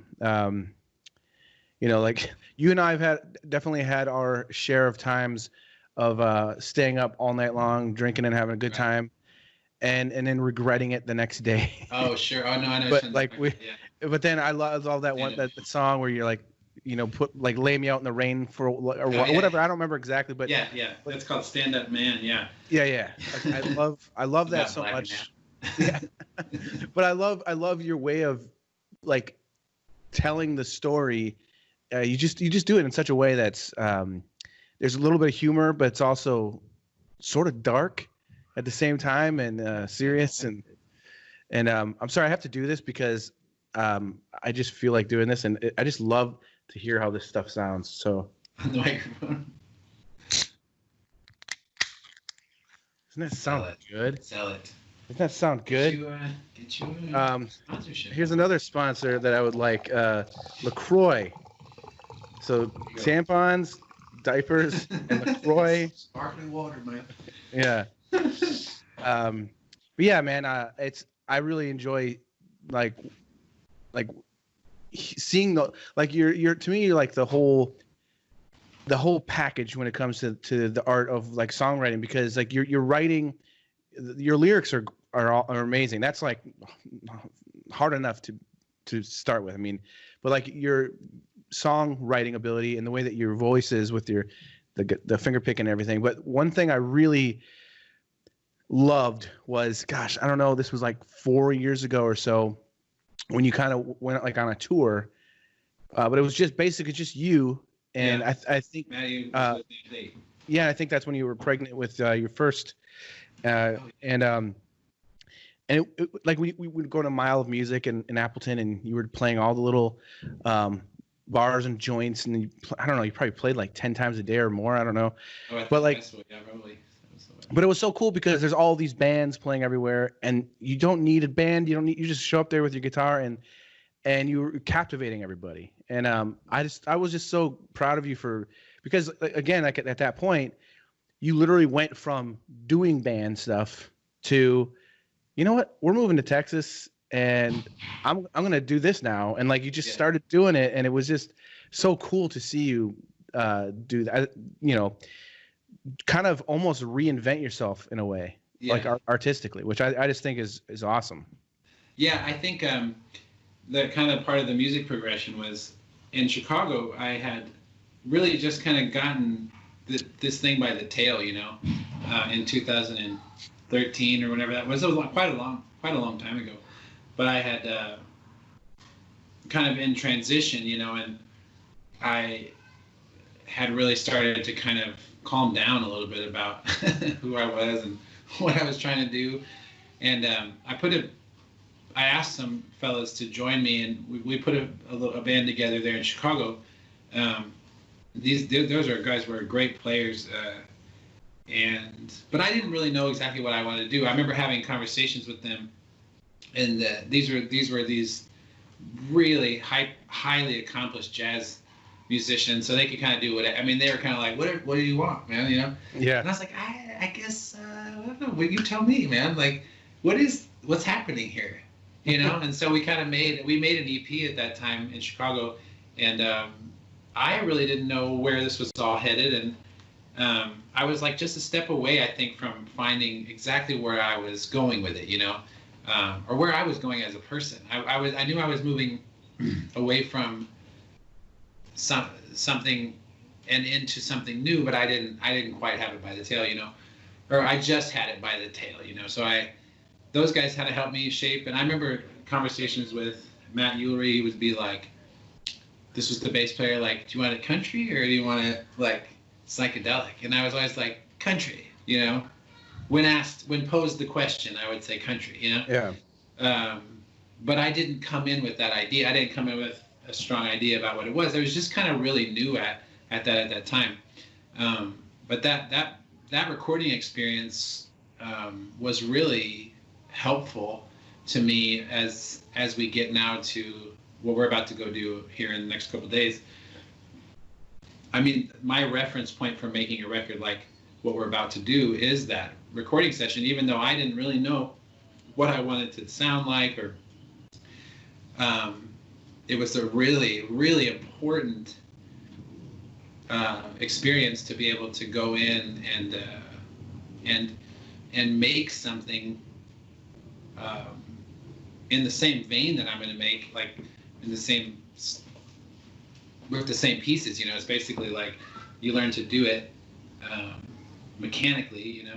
Speaker 1: You know, like, you and I have definitely had our share of times of staying up all night long, drinking and having a good time, and then regretting it the next day.
Speaker 2: Oh, sure. Oh, no, I know.
Speaker 1: But like but then I love all that one that song where you're like, you know, lay me out in the rain for whatever. I don't remember exactly, but
Speaker 2: that's called Stand Up Man. Yeah.
Speaker 1: Like, I love that so much. Yeah. But I love your way of, like, telling the story. You just do it in such a way that's there's a little bit of humor, but it's also sort of dark at the same time, and serious. And I'm sorry I have to do this because I just feel like doing this, and I just love to hear how this stuff sounds. So
Speaker 2: on the microphone.
Speaker 1: Doesn't that sound good?
Speaker 2: Sell it.
Speaker 1: Doesn't that sound good?
Speaker 2: Get you a sponsorship.
Speaker 1: Here's another sponsor that I would like, LaCroix. So tampons, diapers, and LaCroix.
Speaker 2: Sparkling water, man.
Speaker 1: Yeah. But yeah, man, I really enjoy like seeing you're to me, you're like the whole package when it comes to the art of, like, songwriting, because, like, you're writing, your lyrics are amazing. That's, like, hard enough to start with. I mean, but, like, your songwriting ability and the way that your voice is with the finger pick and everything. But one thing I really loved was, gosh, I don't know, this was like 4 years ago or so, when you kind of went, like, on a tour, but it was just basically just you. And I think, I think that's when you were pregnant with your first, and like we would go to Mile of Music in Appleton, and you were playing all the little bars and joints, and I don't know, you probably played like 10 times a day or more. I don't know, but like,
Speaker 2: probably.
Speaker 1: But it was so cool because there's all these bands playing everywhere, and you don't need a band. You just show up there with your guitar, and you were captivating everybody. And I was just so proud of you because again, like, at that point, you literally went from doing band stuff to, you know what, we're moving to Texas, and I'm gonna do this now. And, like, you just started doing it, and it was just so cool to see you do that. You know, kind of almost reinvent yourself in a way, like artistically, which I just think is awesome.
Speaker 2: Yeah, I think the kind of part of the music progression was in Chicago. I had really just kind of gotten this thing by the tail, you know, in 2013 or whenever that was. It was quite a long time ago. But I had kind of in transition, you know, and I had really started to kind of calm down a little bit about who I was and what I was trying to do. And I asked some fellas to join me, and we put a band together there in Chicago. Those are guys who are great players, but I didn't really know exactly what I wanted to do. I remember having conversations with them, and these were really highly accomplished jazz musicians, so they could kind of do I mean, they were kind of like, what do you want, man, you know?
Speaker 1: Yeah.
Speaker 2: And I was like, I guess I don't know. Well, you tell me, man. Like, what's happening here, you know? And so we made an EP at that time in Chicago, and I really didn't know where this was all headed, and I was like just a step away, I think, from finding exactly where I was going with it, you know, or where I was going as a person. I knew I was moving away from something and into something new, but I didn't quite have it by the tail, or I just had it by the tail, So those guys had to help me shape. And I remember conversations with Matt Ulery. He would be like, this was the bass player, like, do you want it country or do you want it like psychedelic? And I was always like, country, when posed the question, I would say country,
Speaker 1: Yeah.
Speaker 2: But I didn't come in with that idea. I didn't come in with a strong idea about what it was. I was just kind of really new at that time. But that recording experience was really helpful to me as we get now to what we're about to go do here in the next couple of days. I mean, my reference point for making a record like what we're about to do is that recording session, even though I didn't really know what I wanted to sound like, or it was a really, really important experience to be able to go in and make something in the same vein that I'm going to make, like with the same pieces. It's basically like you learn to do it mechanically,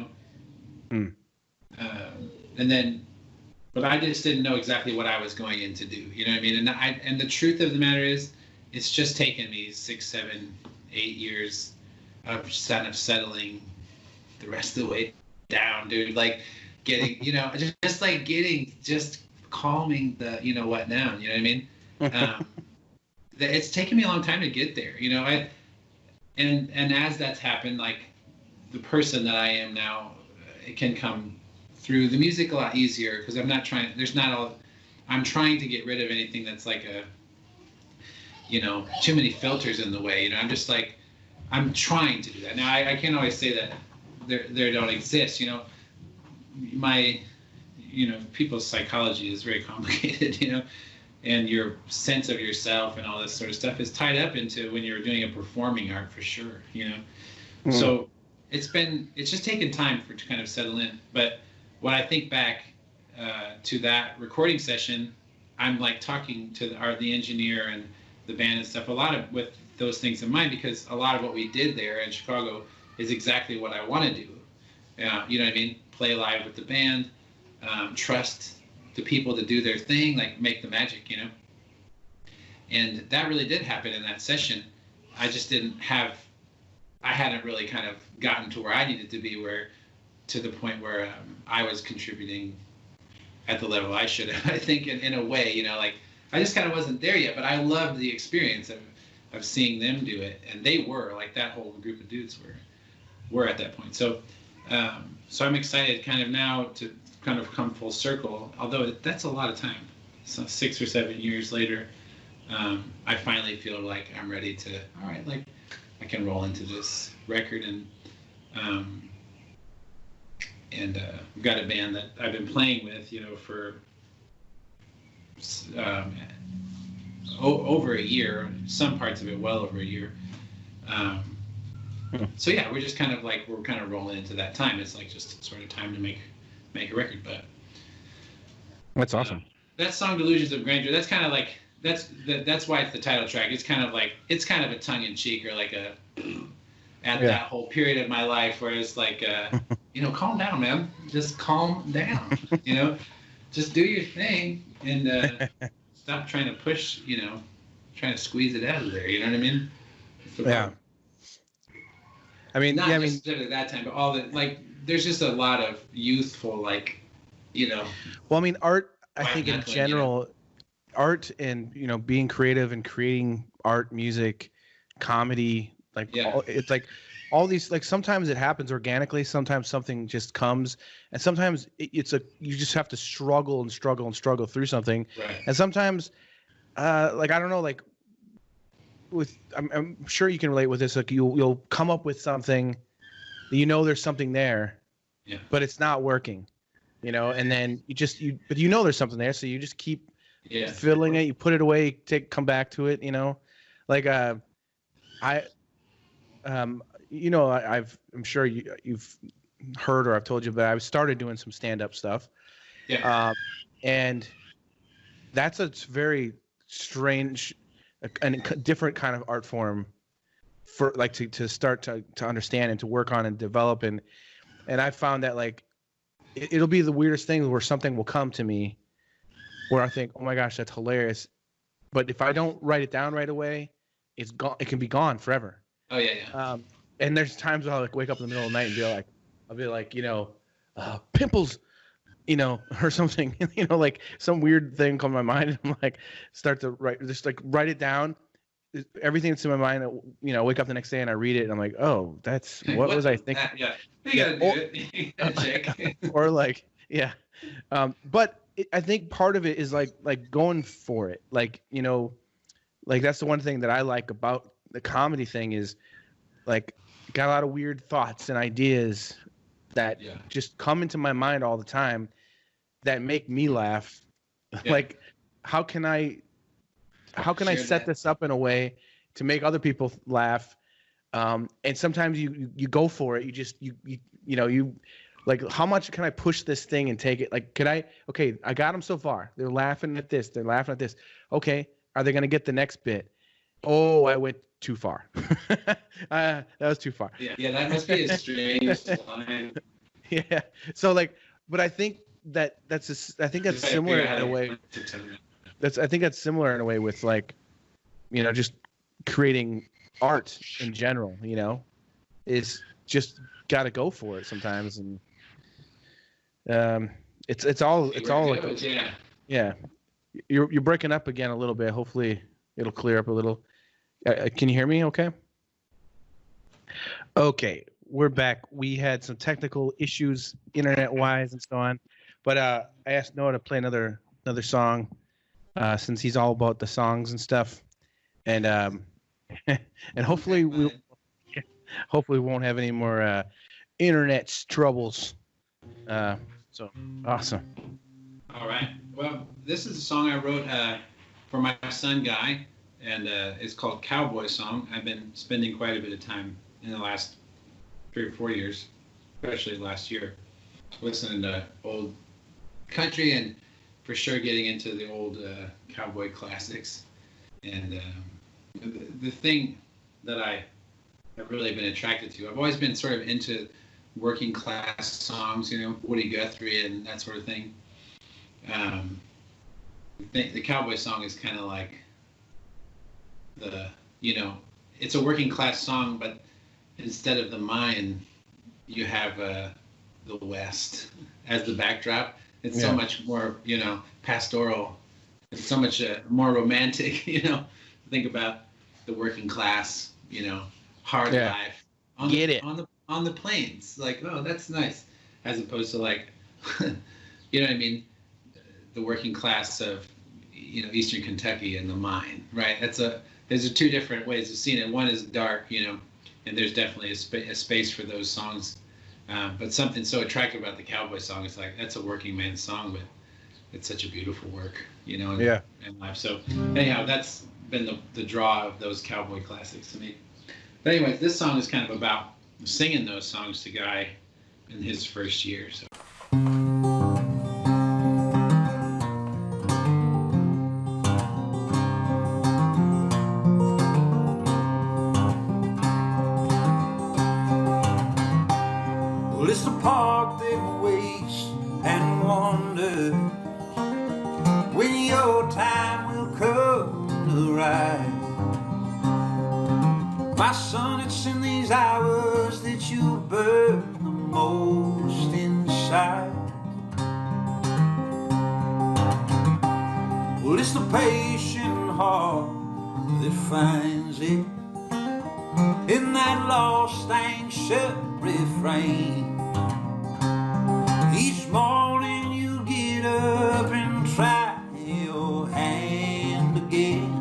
Speaker 2: and then, but I just didn't know exactly what I was going in to do. You know what I mean? And the truth of the matter is, it's just taken me 6, 7, 8 years of kind of settling the rest of the way down, dude. Like getting, just calming the, what down. You know what I mean? It's taken me a long time to get there. And as that's happened, like the person that I am now, it can come through the music a lot easier because I'm trying to get rid of anything that's like too many filters in the way. I'm just like, I'm trying to do that. Now I can't always say that there don't exist. People's psychology is very complicated, and your sense of yourself and all this sort of stuff is tied up into when you're doing a performing art for sure, So it's just taken time to kind of settle in. But when I think back to that recording session, I'm like talking to the engineer and the band and stuff, a lot of with those things in mind, because a lot of what we did there in Chicago is exactly what I want to do. You know what I mean? Play live with the band, trust the people to do their thing, like make the magic, And that really did happen in that session. I just I hadn't really kind of gotten to where I needed to be, to the point where I was contributing at the level I should have, I think, in a way, like I just kind of wasn't there yet, but I loved the experience of seeing them do it. And they were, like that whole group of dudes were at that point. So I'm excited kind of now to kind of come full circle, although that's a lot of time. So 6 or 7 years later, I finally feel like I'm ready to, all right, like I can roll into this record. And we've got a band that I've been playing with, for over a year, some parts of it well over a year. So yeah, we're just kind of like, we're kind of rolling into that time. It's like just sort of time to make a record. But
Speaker 1: that's awesome.
Speaker 2: That song Delusions of Grandeur, that's kind of like, that's why it's the title track. It's kind of like, it's kind of a tongue-in-cheek, or like that whole period of my life where it's like, calm down, man. Just calm down, just do your thing and stop trying to push, trying to squeeze it out of there. You know what I mean?
Speaker 1: Yeah. I mean,
Speaker 2: not necessarily at that time, but all the, like, there's just a lot of youthful, like,
Speaker 1: Well, I mean, art, I think in general, art and, being creative and creating art, music, comedy, like, it's like all these, like, sometimes it happens organically, sometimes something just comes, and sometimes you just have to struggle and struggle and struggle through something.
Speaker 2: Right.
Speaker 1: And sometimes, like, I don't know, like, I'm sure you can relate with this. Like you'll come up with something, there's something there, but it's not working, and then but there's something there, so you just keep filling it. You put it away, come back to it, like I'm sure you've heard, or I've told you, but I've started doing some stand-up stuff.
Speaker 2: Yeah.
Speaker 1: And that's a very strange and different kind of art form for like to start to understand and to work on and develop. And I found that like it'll be the weirdest thing where something will come to me where I think, oh my gosh, that's hilarious. But if I don't write it down right away, it's gone. It can be gone forever.
Speaker 2: Oh yeah.
Speaker 1: And there's times I'll like wake up in the middle of the night and I'll be like, pimples, or something, like some weird thing come to my mind. And I'm like, start to write it down. Everything that's in my mind, wake up the next day and I read it and I'm like, oh, that's what was I thinking?
Speaker 2: Yeah, you gotta do it. You gotta check.
Speaker 1: Or like, yeah. But I think part of it is like going for it. Like, like that's the one thing that I like about the comedy thing is like got a lot of weird thoughts and ideas that just come into my mind all the time that make me laugh. Yeah. Like, how can I set this up in a way to make other people laugh? And sometimes you go for it. You like, how much can I push this thing and take it? Like, okay, I got them so far. They're laughing at this. They're laughing at this. Okay. Are they going to get the next bit? Oh, I went too far. That was too far.
Speaker 2: Yeah, that must be a strange line.
Speaker 1: Yeah. So like, but I think that's similar in a way. I think that's similar in a way with like, just creating art in general. Is just got to go for it sometimes, and it's all like, yeah. You're breaking up again a little bit. Hopefully it'll clear up a little. Can you hear me? Okay. Okay, we're back. We had some technical issues, internet-wise, and so on. But I asked Noah to play another song, since he's all about the songs and stuff, and hopefully we won't have any more internet troubles. So awesome.
Speaker 2: All right. Well, this is a song I wrote for my son Guy, and it's called Cowboy Song. I've been spending quite a bit of time in the last 3 or 4 years, especially last year, listening to old country and for sure getting into the old cowboy classics. And the thing that I have really been attracted to, I've always been sort of into working class songs, Woody Guthrie and that sort of thing. The Cowboy Song is kind of like it's a working class song, but instead of the mine, you have the West as the backdrop. It's so much more, pastoral. It's so much more romantic, Think about the working class, hard life on the plains. Like, oh, that's nice, as opposed to like, you know what I mean? The working class of, Eastern Kentucky and the mine, right? There's two different ways of seeing it. One is dark, and there's definitely a space for those songs. But something so attractive about the Cowboy Song is like, that's a working man's song, but it's such a beautiful work, in life. So anyhow, that's been the draw of those cowboy classics to me. But anyways, this song is kind of about singing those songs to Guy in his first year. So.
Speaker 3: Well, it's the park that waits and wonders when your time will come to ride. My son, it's in these hours that you burn the most inside. Well, it's the patient heart that finds it in that lost, anxious refrain. Each morning you get up and try your hand again.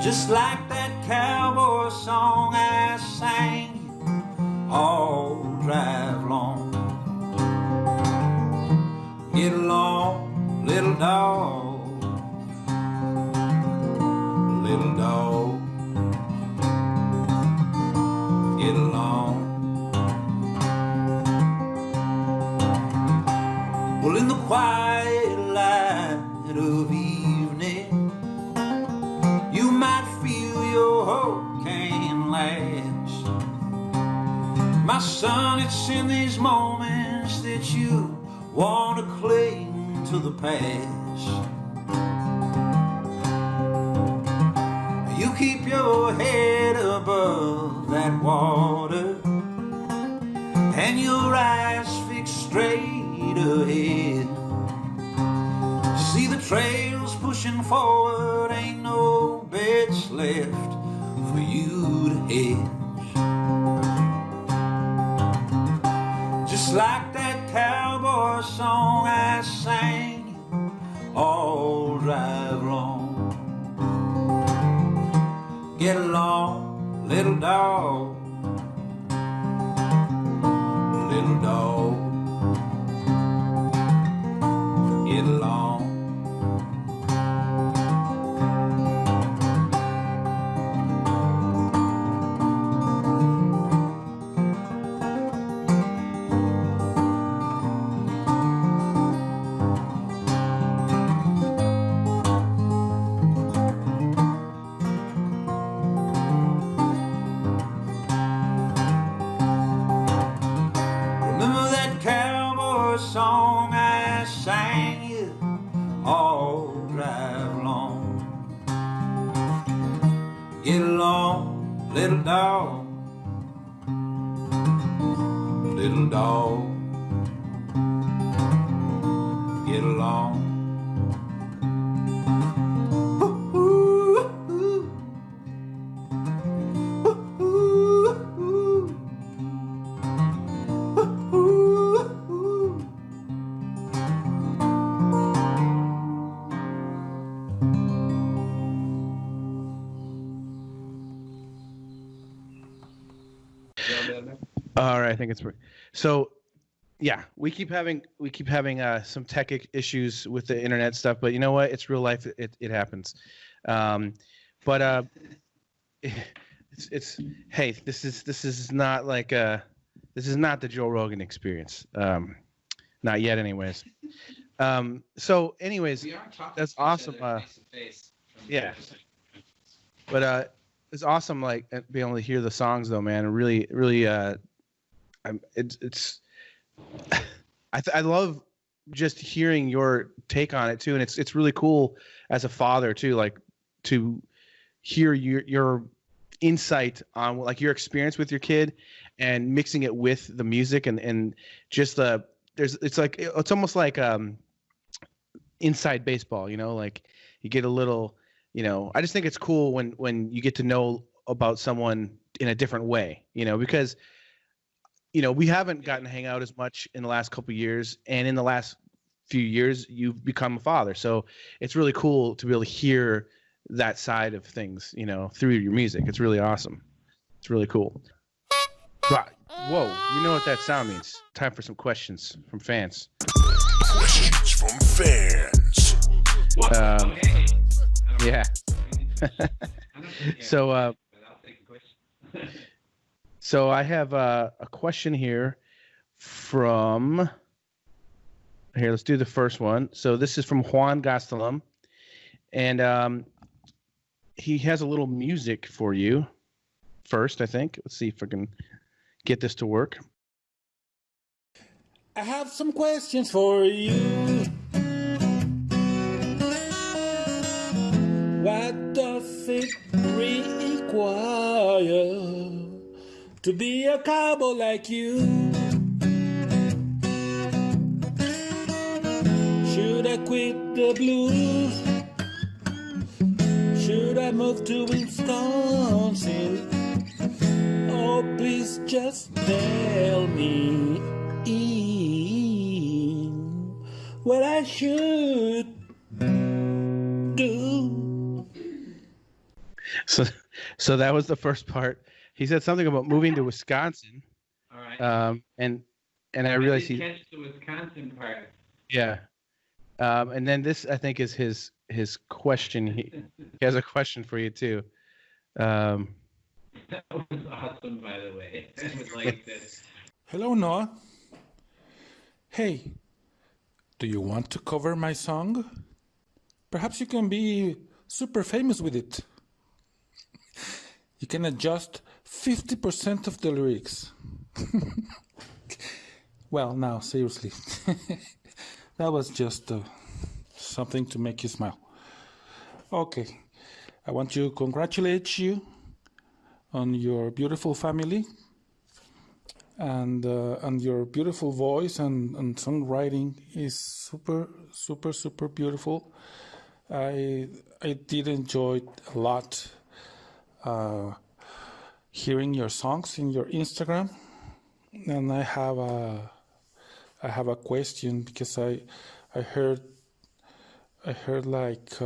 Speaker 3: Just like that cowboy song I sang you all drive long. Get along, little dog, little dog. Get along. Well, in the quiet light of evening, you might feel your hope can last. My son, it's in these moments that you want to cling to the past. You keep your head above that water and your eyes fixed straight ahead. See the trails pushing forward, ain't no beds left for you to hedge. Just like that cowboy song I sang all drive long. Get along, little dog, little dog. Get along. Remember that cowboy song I sang you all drive long. Get along, little dog, little dog. Get along.
Speaker 1: All right, I think it's so. Yeah, we keep having some tech issues with the internet stuff, but you know what? It's real life. It happens. But it's hey, this is not like this is not the Joe Rogan experience. Not yet, anyways. So, anyways,
Speaker 2: We are talking
Speaker 1: that's
Speaker 2: to each
Speaker 1: awesome.
Speaker 2: other face to face from
Speaker 1: yeah.
Speaker 2: the-
Speaker 1: But it's awesome, like being able to hear the songs, though, man. Really, really, it's. I love just hearing your take on it too, and it's really cool as a father too, like to hear your insight on like your experience with your kid and mixing it with the music and just it's almost like inside baseball, you know, like you get a little, you know, I just think it's cool when you get to know about someone in a different way, you know, because you know, we haven't gotten to hang out as much in the last couple of years, and in the last few years, you've become a father. So it's really cool to be able to hear that side of things, you know, through your music. It's really awesome. It's really cool. But, whoa, you know what that sound means. Time for some questions from fans.
Speaker 4: Questions from fans.
Speaker 2: Okay.
Speaker 1: Yeah. So,
Speaker 2: but I'll take a question.
Speaker 1: So I have a question here from here. Let's do the first one. So this is from Juan Gastelum, and he has a little music for you first, I think. Let's see if I can get this to work.
Speaker 5: I have some questions for you. What does it require to be a cowboy like you? Should I quit the blues? Should I move to Wisconsin? Oh, please just tell me what I should do.
Speaker 1: So that was the first part. He said something about moving to Wisconsin.
Speaker 2: All right.
Speaker 1: And I realized
Speaker 2: didn't catch the Wisconsin part.
Speaker 1: yeah. And then this, I think, is his question. He has a question for you too.
Speaker 2: That was awesome, by the way. I would like this.
Speaker 5: Hello, Noah. Hey, Do you want to cover my song? Perhaps you can be super famous with it. You can adjust 50% of the lyrics. Well, now, seriously. That was just something to make you smile. Okay. I want to congratulate you on your beautiful family and your beautiful voice and songwriting is super, super, super beautiful. I did enjoy a lot hearing your songs in your Instagram, and I have a question because I heard like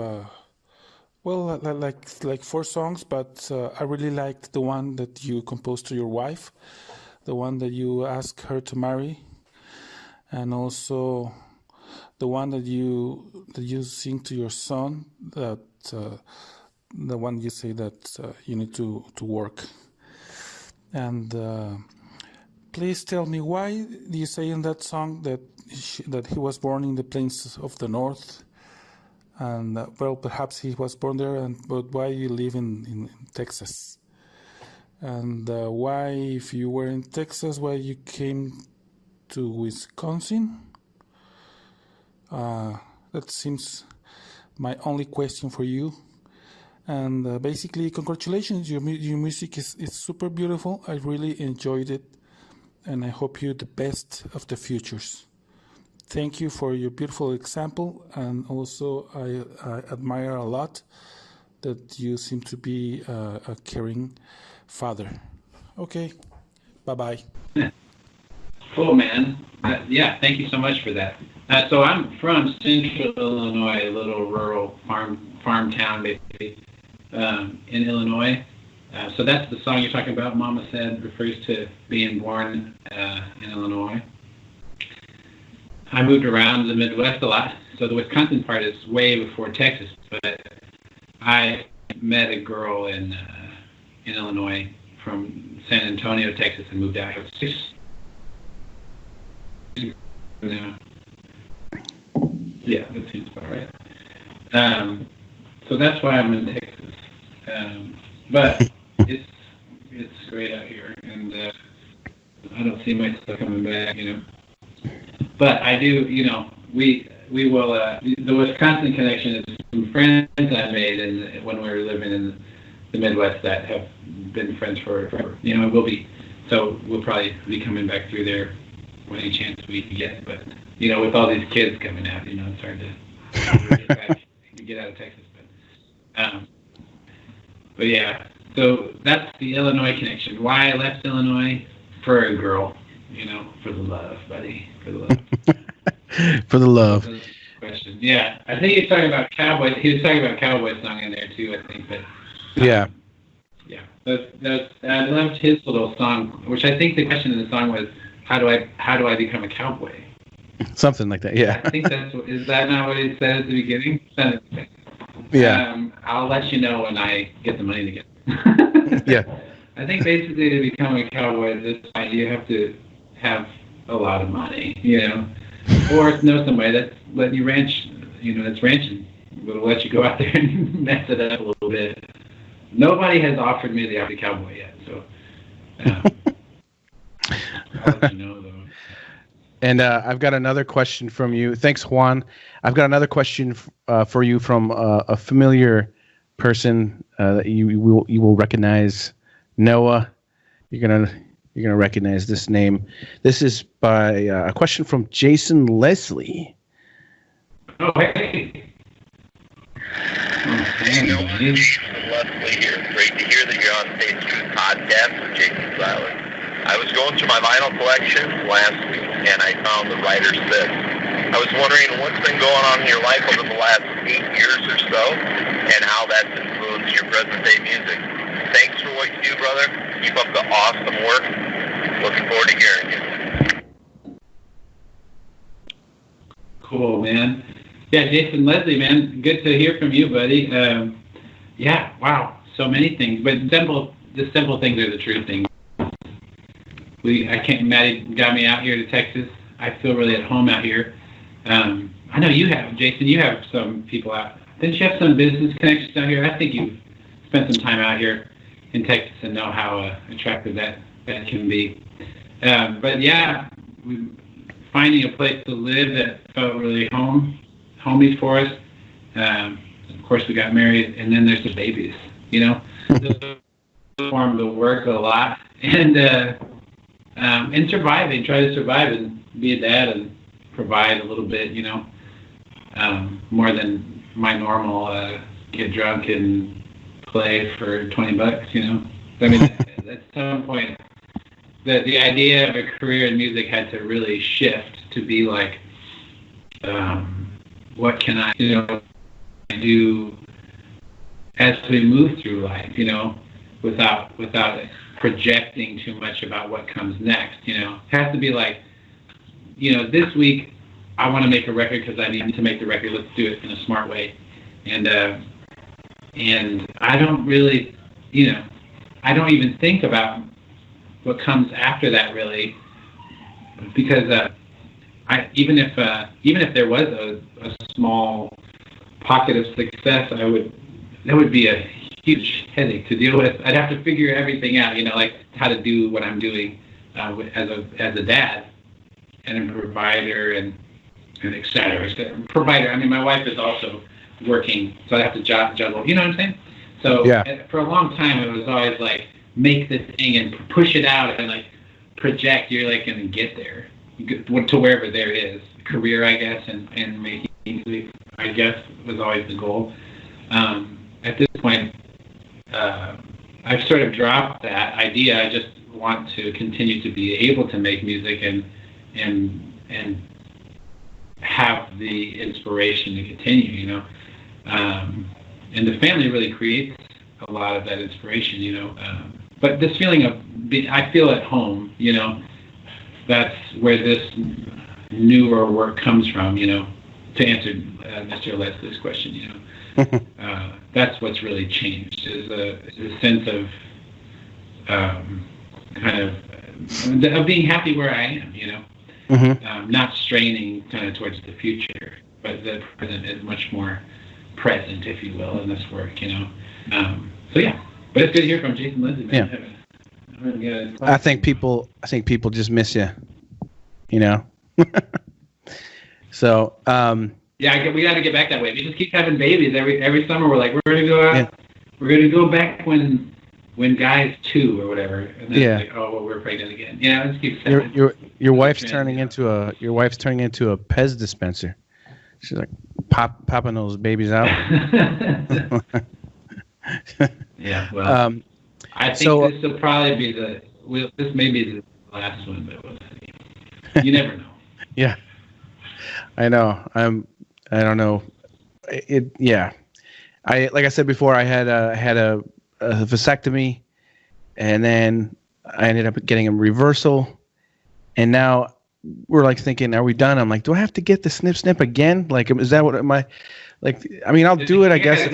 Speaker 5: like 4 songs, but I really liked the one that you composed to your wife, the one that you asked her to marry, and also the one that you sing to your son, that the one you say that you need to work. And please tell me, why do you say in that song that he was born in the plains of the north? And well, perhaps he was born there, but why you live in Texas? And why, if you were in Texas, why you came to Wisconsin? That seems my only question for you. And basically, congratulations, your music is super beautiful. I really enjoyed it, and I hope you the best of the futures. Thank you for your beautiful example, and also I admire a lot that you seem to be a caring father. Okay, bye-bye.
Speaker 2: Cool, man. Yeah, thank you so much for that. So I'm from Central Illinois, a little rural farm town, basically, in Illinois. So that's the song you're talking about, Mama Said, refers to being born in Illinois. I moved around the Midwest a lot, so the Wisconsin part is way before Texas, but I met a girl in Illinois from San Antonio, Texas, and moved out here 6 years now. Yeah, that seems about right. So that's why I'm in Texas. But it's great out here, and I don't see myself coming back, But I do, we will, the Wisconsin connection is some friends I made when we were living in the Midwest that have been friends forever. We'll be, so we'll probably be coming back through there any chance we can get. But, with all these kids coming out, it's hard to get out of Texas. But yeah, so that's the Illinois connection. Why I left Illinois? For a girl. For the love, buddy. For the love.
Speaker 1: For the love.
Speaker 2: Question. Yeah, I think he's talking about Cowboy. He was talking about Cowboy Song in there too, I think. But
Speaker 1: yeah.
Speaker 2: Yeah. I loved his little song, which I think the question in the song was, how do I become a cowboy? Something like that. Yeah. I think is that not what he said at the beginning? Yeah. I'll let you know when I get the money together. Yeah. I think basically to become a cowboy at this point, you have to have a lot of money, or know somebody that's letting you ranch, that's ranching. It'll let you go out there and mess it up a little bit. Nobody has offered me the option of cowboy yet, so I'll let you know, though.
Speaker 1: And I've got another question from you. Thanks, Juan. I've got another question for you from a familiar person that you will recognize. Noah, you're gonna recognize this name. This is by a question from Jason Leslie.
Speaker 2: Oh, hey.
Speaker 6: Hey, Noah. Jason Leslie here. Great to hear that you're on Say the Truth podcast with Jason Seiler. I was going through my vinyl collection last week, and I found the Writer's Six. I was wondering what's been going on in your life over the last 8 years or so, and how that's influenced your present-day music. Thanks for what you do, brother. Keep up the awesome work. Looking forward to hearing you.
Speaker 2: Cool, man. Yeah, Jason Leslie, man. Good to hear from you, buddy. Yeah, wow. So many things. But the simple things are the true things. Maddie got me out here to Texas. I feel really at home out here. I know you have, Jason. You have some people out. Didn't you have some business connections out here? I think you've spent some time out here in Texas and know how attractive that can be. But yeah, finding a place to live that felt really homey for us. Of course, we got married, and then there's the babies. You know, form the work a lot, and surviving, try to survive and be a dad and provide a little bit. You know, more than my normal get drunk and play for $20. You know, I mean, at some point, the idea of a career in music had to really shift to be like, what can I, do as we move through life, without projecting too much about what comes next. It has to be like, this week I want to make a record because I need to make the record. Let's do it in a smart way. And I don't really, I don't even think about what comes after that really, because even if there was a small pocket of success, that would be a huge headache to deal with. I'd have to figure everything out, like how to do what I'm doing as a dad and a provider and et cetera. Provider. I mean, my wife is also working, so I'd have to juggle. You know what I'm saying? So yeah. For a long time, it was always like make the thing and push it out and like project. You're like going to get there to wherever there is. Career, I guess, and making music, I guess, was always the goal. At this point, I've sort of dropped that idea. I just want to continue to be able to make music and have the inspiration to continue, and the family really creates a lot of that inspiration, but this feeling of I feel at home, that's where this newer work comes from, to answer Mr. Leslie's question, that's what's really changed is a sense of kind of being happy where I am, not straining kind of towards the future, but the present is much more present, if you will, in this work, so yeah, but it's good to hear from Jason Lindsay, man. Yeah.
Speaker 1: I think people just miss you, So
Speaker 2: we got to get back that way. We just keep having babies every summer. We're like, we're gonna go out. Yeah. We're gonna go back when Guy's 2 or whatever. And then like, oh well, we're pregnant again. Yeah, let's keep.
Speaker 1: Your wife's turning into a Pez dispenser. She's like popping those babies out.
Speaker 2: Yeah. Well, I think this will probably be this may be the last one, but we'll see. You never know.
Speaker 1: Yeah. I know. I don't know. Yeah. Like I said before, I had a vasectomy, and then I ended up getting a reversal, and now we're like thinking, are we done? I'm like, do I have to get the snip again? Like, is that what am I? Like, I mean, I'll do it, I guess.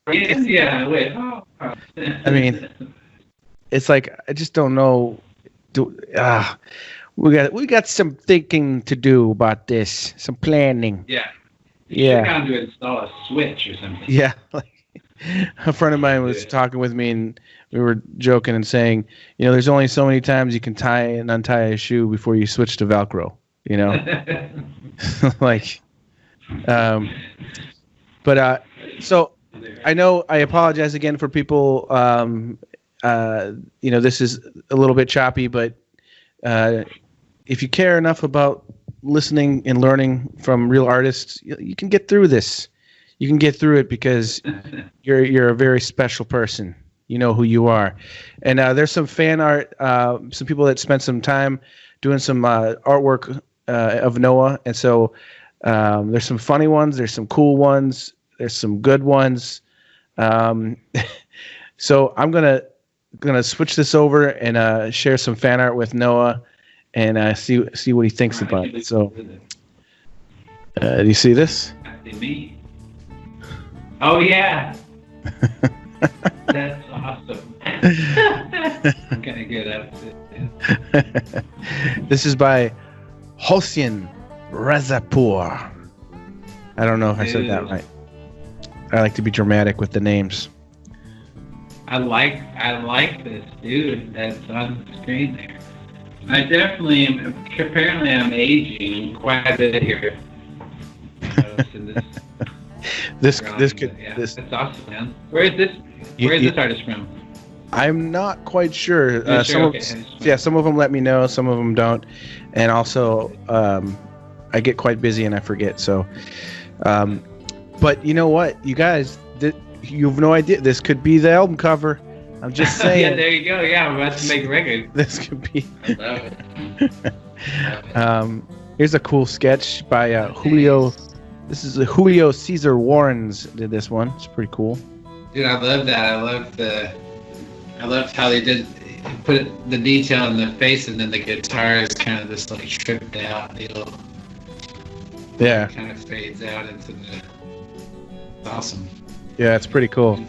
Speaker 2: Yeah. Wait.
Speaker 1: I mean, it's like I just don't know. We got some thinking to do about this, some planning.
Speaker 2: Yeah. You got to install a switch or something.
Speaker 1: Yeah. Like, a friend of mine was talking with me, and we were joking and saying, there's only so many times you can tie and untie a shoe before you switch to Velcro, like, but so I know I apologize again for people. This is a little bit choppy, but if you care enough about listening and learning from real artists, you can get through this. You can get through it because you're a very special person. You know who you are. And there's some fan art, some people that spent some time doing some artwork of Noah. And so there's some funny ones. There's some cool ones. There's some good ones. So I'm gonna switch this over and share some fan art with Noah and see what he thinks about it. So do you see this?
Speaker 2: Me. Oh yeah. That's awesome. I'm kind of good at it.
Speaker 1: This is by Hossein Razapur. I don't know if I said that right. I like to be dramatic with the names.
Speaker 2: I like this dude that's on the screen there. I definitely am. Apparently, I'm aging quite a bit here.
Speaker 1: This
Speaker 2: that's awesome, man. Where is this artist from?
Speaker 1: I'm not quite sure.
Speaker 2: Sure?
Speaker 1: Some of them let me know, some of them don't, and also I get quite busy and I forget. So, but you know what, you guys, you have no idea. This could be the album cover. I'm just saying.
Speaker 2: Yeah, there you go. Yeah, I'm about to make a record.
Speaker 1: This could be.
Speaker 2: I love it.
Speaker 1: Here's a cool sketch by Julio. This is Julio Cesar Warrens did this one. It's pretty cool.
Speaker 2: Dude, I love that. I loved how they put the detail in the face, and then the guitar is kind of this like tripped out deal.
Speaker 1: Yeah.
Speaker 2: It kind of fades out into the. It's awesome.
Speaker 1: Yeah, it's pretty cool.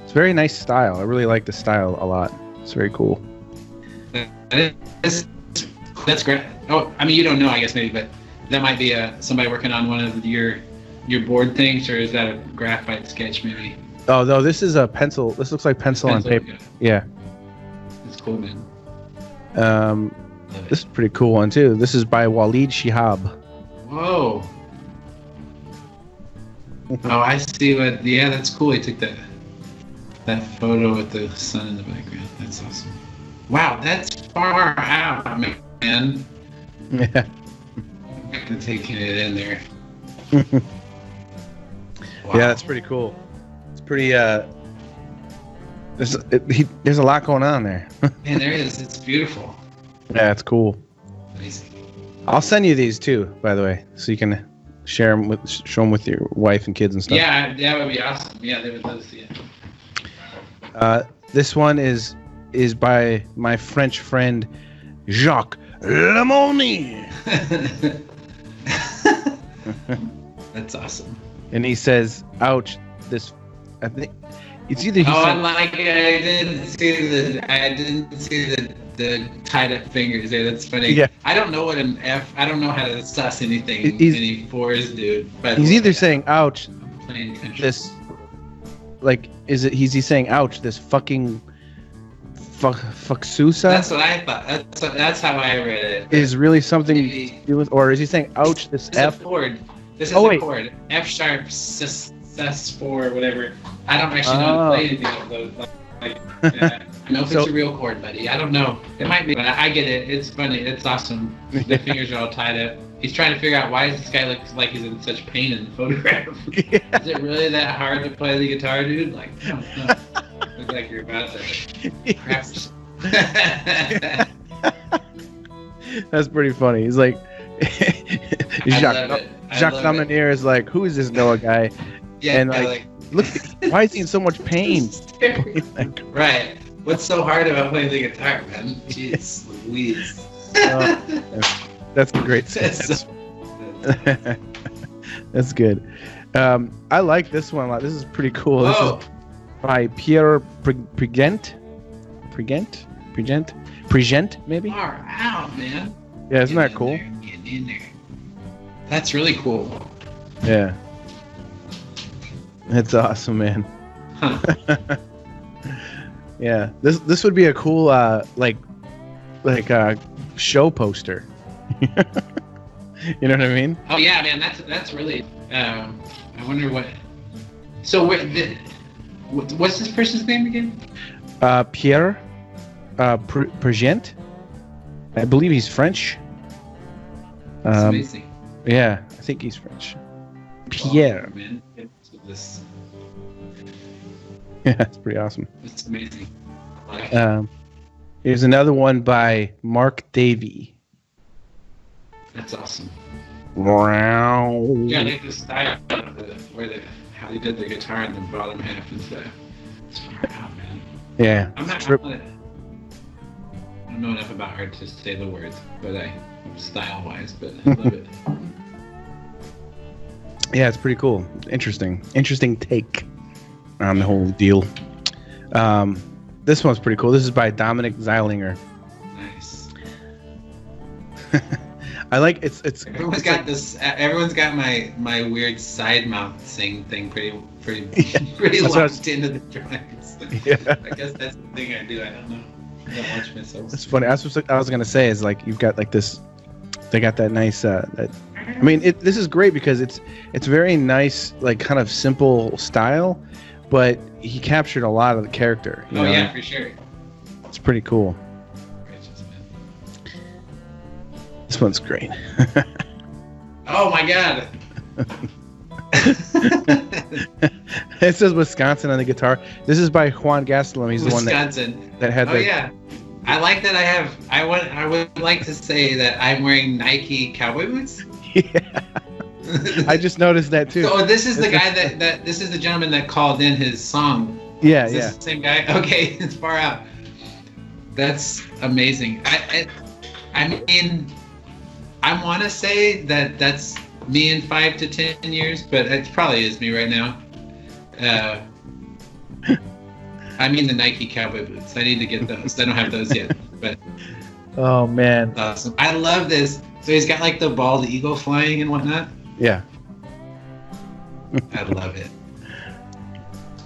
Speaker 1: It's very nice style. I really like the style a lot. It's very cool.
Speaker 2: That's great. Oh, I mean, you don't know, I guess, maybe, but that might be somebody working on one of your board things, or is that a graphite sketch, maybe?
Speaker 1: Oh, no, this is a pencil. This looks like pencil on paper. Yeah.
Speaker 2: It's cool, man.
Speaker 1: This is a pretty cool one, too. This is by Waleed Shihab.
Speaker 2: Whoa. Oh, I see what. Yeah, that's cool. He took that photo with the sun in the background. That's awesome. Wow, that's far out, man.
Speaker 1: Yeah.
Speaker 2: I'm taking it in there. Wow.
Speaker 1: Yeah, that's pretty cool. It's pretty. There's a lot going on there.
Speaker 2: Man, there is. It's beautiful.
Speaker 1: Yeah, it's cool.
Speaker 2: Amazing.
Speaker 1: I'll send you these too, by the way, so you can show them with your wife and kids and stuff.
Speaker 2: Yeah, that would be awesome. Yeah, they would love to see it.
Speaker 1: This one is by my French friend Jacques Lemoni.
Speaker 2: That's awesome.
Speaker 1: And he says, "Ouch!" I think it's either.
Speaker 2: I didn't see the tied up fingers there. That's funny.
Speaker 1: Yeah.
Speaker 2: I don't know what an F. I don't know how to suss anything. Any fours, dude. But
Speaker 1: he's either saying "ouch,"
Speaker 2: this.
Speaker 1: Like, he's saying "ouch"? This fucking fucksusa.
Speaker 2: That's what I thought. That's how I read it.
Speaker 1: Is really something to do with, or is he saying "ouch"? This F.
Speaker 2: Chord. This is a chord. F sharp, sus4, whatever. I don't actually know how to play anything of those. I know if it's a real chord, buddy. I don't know. It might be, but I get it. It's funny. It's awesome. The fingers are all tied up. He's trying to figure out why does this guy look like he's in such pain in the photograph. Yeah. Is it really that hard to play the guitar, dude? Like, no. Looks like you're about to crap.
Speaker 1: That's pretty funny. He's like, Jacques Lemonier is like, who is this Noah guy?
Speaker 2: Yeah,
Speaker 1: and like, look, why is he in so much pain?
Speaker 2: Right. What's so hard about playing the guitar, man? Jeez Louise.
Speaker 1: That's a great sense. That's good. I like this one a lot. This is pretty cool. This is by Pierre Prigent, maybe?
Speaker 2: Far out, man.
Speaker 1: Yeah, isn't that cool?
Speaker 2: Getting in there. That's really cool.
Speaker 1: Yeah. That's awesome, man.
Speaker 2: Huh.
Speaker 1: Yeah. This would be a cool show poster. You know what I mean?
Speaker 2: Oh yeah, man. That's really. I wonder what. So what's this person's name again?
Speaker 1: Pierre Prigent. I believe he's French.
Speaker 2: That's amazing.
Speaker 1: Yeah, I think he's French. Pierre.
Speaker 2: Oh, man. This.
Speaker 1: Yeah, it's pretty awesome.
Speaker 2: It's amazing.
Speaker 1: Here's another one by Mark Davey.
Speaker 2: That's awesome.
Speaker 1: Wow.
Speaker 2: Yeah, I like the style of how he did the guitar in the bottom half and stuff. It's far out, man.
Speaker 1: Yeah.
Speaker 2: I don't know enough about art to say the words, but style-wise, but I love it.
Speaker 1: Yeah, it's pretty cool. Interesting take on the whole deal. This one's pretty cool. This is by Dominic Zeilinger.
Speaker 2: Nice.
Speaker 1: I like it's
Speaker 2: Everyone's got this. Everyone's got my weird side mouth sing thing pretty locked into the joints.
Speaker 1: Yeah.
Speaker 2: I guess that's the thing I do. I don't know. I don't watch myself.
Speaker 1: It's funny. That's what I was gonna say is like you've got like this. They got that nice. That I mean, this is great because it's very nice, like kind of simple style, but he captured a lot of the character. You know?
Speaker 2: Yeah, for sure.
Speaker 1: It's pretty cool.
Speaker 2: Gracious, man.
Speaker 1: This one's great.
Speaker 2: Oh my God.
Speaker 1: It says Wisconsin on the guitar. This is by Juan Gastelum. He's
Speaker 2: Wisconsin.
Speaker 1: the one that had.
Speaker 2: Oh yeah. I like that. I would like to say that I'm wearing Nike cowboy boots.
Speaker 1: Yeah. I just noticed that too.
Speaker 2: So this is the guy that this is the gentleman that called in his song.
Speaker 1: Yeah,
Speaker 2: is this the same guy? Okay, it's far out. That's amazing. I mean, I want to say that that's me in 5 to 10 years, but it probably is me right now. I mean the Nike cowboy boots. I need to get those. I don't have those yet, but
Speaker 1: oh man,
Speaker 2: awesome. I love this. So he's got like the bald eagle flying and whatnot.
Speaker 1: Yeah.
Speaker 2: I love it.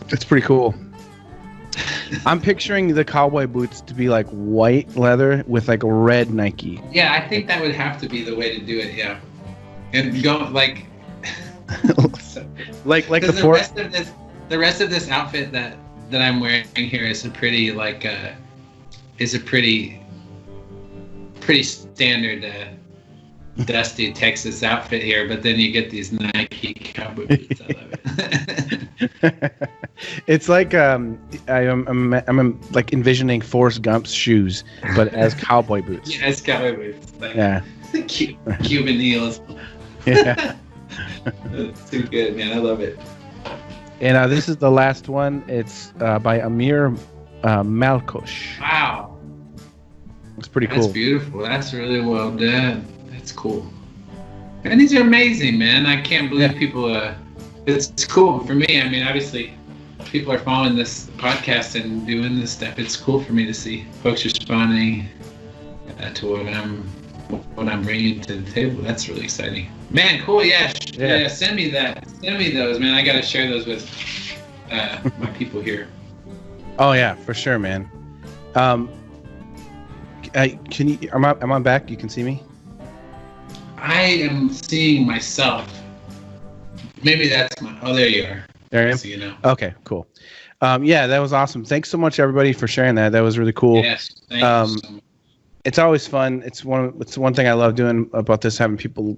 Speaker 1: It's pretty cool. I'm picturing the cowboy boots to be like white leather with like a red Nike.
Speaker 2: Yeah, I think that would have to be the way to do it. Yeah, and go like
Speaker 1: like
Speaker 2: the rest of this outfit that I'm wearing here is a pretty pretty standard dusty Texas outfit here, but then you get these Nike cowboy boots. I love it.
Speaker 1: It's like I'm like envisioning Forrest Gump's shoes, but as cowboy boots.
Speaker 2: Yeah, as cowboy boots. Like,
Speaker 1: yeah.
Speaker 2: Cuban heels.
Speaker 1: Yeah.
Speaker 2: It's too good, man. I love it.
Speaker 1: And this is the last one. It's by Amir Malkosh.
Speaker 2: Wow.
Speaker 1: It's pretty cool.
Speaker 2: That's beautiful. That's really well done. That's cool. And these are amazing, man. I can't believe people. It's cool for me. I mean, obviously, people are following this podcast and doing this stuff. It's cool for me to see folks responding to what I'm bringing to the table. That's really exciting. Man, cool. Yeah. Send me that. Send me those, man. I gotta share those with my people here.
Speaker 1: Oh yeah, for sure, man. Can you? I'm on back. You can see me.
Speaker 2: I am seeing myself. Maybe that's my. Oh, there you are.
Speaker 1: There I am.
Speaker 2: So you know.
Speaker 1: Okay, cool. Yeah, that was awesome. Thanks so much, everybody, for sharing that. That was really cool.
Speaker 2: Yes. Thank you so much.
Speaker 1: It's always fun. It's one thing I love doing about this, having people,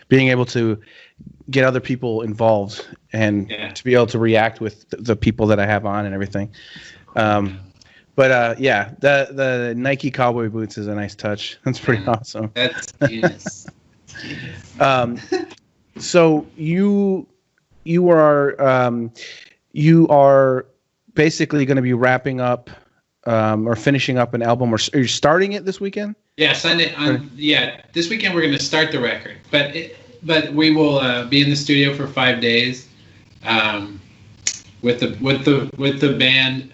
Speaker 1: being able to get other people involved and to be able to react with the people that I have on and everything. But the Nike cowboy boots is a nice touch. That's pretty awesome.
Speaker 2: That's genius.
Speaker 1: So you are basically going to be wrapping up or finishing up an album, or are you starting it this weekend?
Speaker 2: Yeah, Sunday. This weekend we're going to start the record, but we will be in the studio for 5 days with the band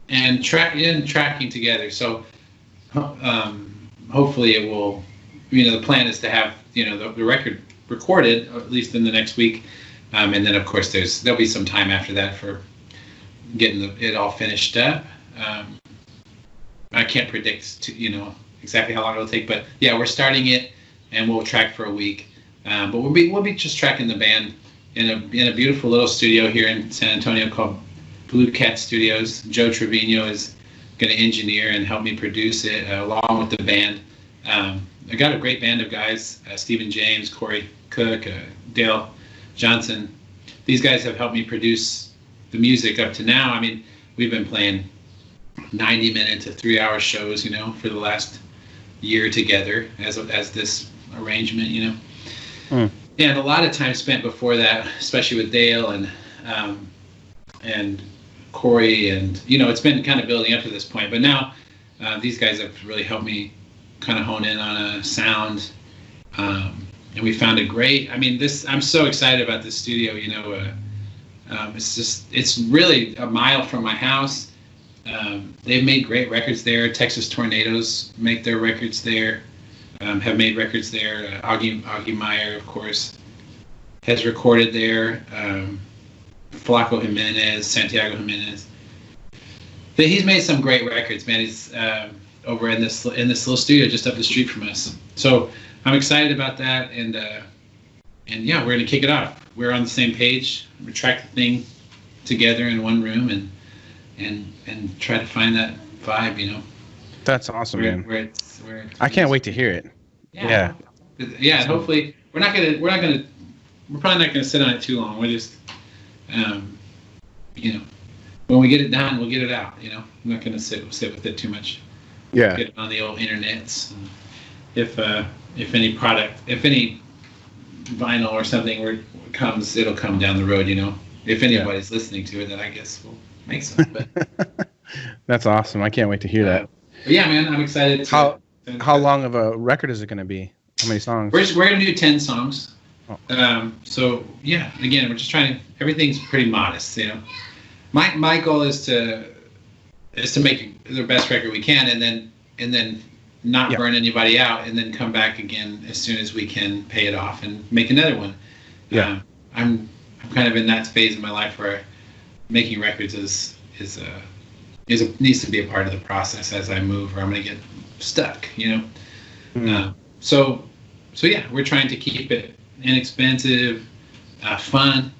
Speaker 2: and tracking together. So hopefully it will. The plan is to have the record recorded at least in the next week, and then of course there'll be some time after that for getting it all finished up. I can't predict exactly how long it'll take, but yeah, we're starting it and we'll track for a week. But we'll be just tracking the band in a beautiful little studio here in San Antonio called Blue Cat Studios. Joe Trevino is going to engineer and help me produce it along with the band. I got a great band of guys: Stephen James, Corey Cook, Dale Johnson. These guys have helped me produce the music up to now. I mean, we've been playing 90-minute to 3-hour shows, for the last year together as this arrangement, And a lot of time spent before that, especially with Dale and Corey, and it's been kind of building up to this point. But now these guys have really helped me kind of hone in on a sound, and we found a great. I mean, I'm so excited about this studio. It's really a mile from my house. They've made great records there. Texas Tornadoes make their records there. have made records there. Augie Meyer, of course, has recorded there. Flaco Jimenez, Santiago Jimenez. But he's made some great records, man. He's over in this little studio just up the street from us. So I'm excited about that, and yeah, we're gonna kick it off. We're on the same page. We track the thing together in one room, and try to find that vibe, you know.
Speaker 1: That's awesome, man.
Speaker 2: Where it's
Speaker 1: I can't wait to hear it. Yeah.
Speaker 2: Yeah. Hopefully, we're probably not gonna sit on it too long. We're just, you know, when we get it done, we'll get it out. You know, I'm not gonna sit with it too much.
Speaker 1: Yeah.
Speaker 2: Get it on the old internets. If any vinyl or something comes, it'll come down the road. You know, if anybody's listening to it, then I guess we'll make some. But
Speaker 1: that's awesome. I can't wait to hear that.
Speaker 2: But yeah, man, I'm excited.
Speaker 1: How long of a record is it going to be? How many songs?
Speaker 2: We're going to do 10 songs.
Speaker 1: Oh.
Speaker 2: So yeah, again, we're just trying to. Everything's pretty modest, you know. My goal is to make the best record we can, and then not burn anybody out, and then come back again as soon as we can, pay it off, and make another one.
Speaker 1: Yeah.
Speaker 2: I'm kind of in that phase of my life where making records needs to be a part of the process as I move, or I'm gonna get stuck, you know.
Speaker 1: Mm.
Speaker 2: So yeah, we're trying to keep it inexpensive, fun,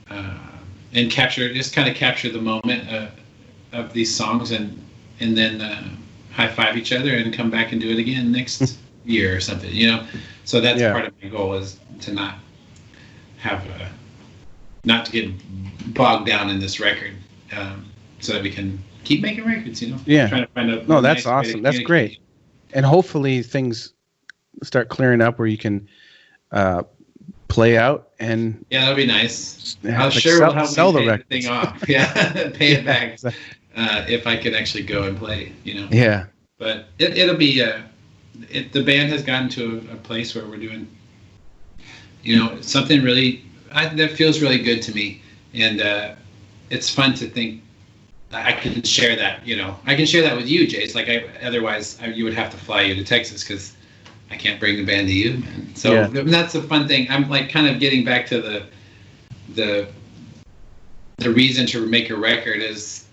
Speaker 2: and capture the moment of these songs, and then high five each other and come back and do it again next year or something, you know. So that's part of my goal, is to not to get bogged down in this record, so that we can keep making records, you know.
Speaker 1: Yeah.
Speaker 2: Trying to find a
Speaker 1: that's
Speaker 2: nice
Speaker 1: awesome. That's great. And hopefully things start clearing up where you can play out, and
Speaker 2: that'll be nice.
Speaker 1: Yeah,
Speaker 2: I'll we'll help
Speaker 1: sell
Speaker 2: me
Speaker 1: the
Speaker 2: pay the thing off. Yeah, pay it back if I can actually go and play, you know.
Speaker 1: Yeah.
Speaker 2: But it'll be the band has gotten to a place where we're doing, you know, something really that feels really good to me, and it's fun to think I can share that. You know, I can share that with you, Jace. Like otherwise you would have to fly you to Texas, because I can't bring the band to you, man. So that's a fun thing. I'm like kind of getting back to the reason to make a record is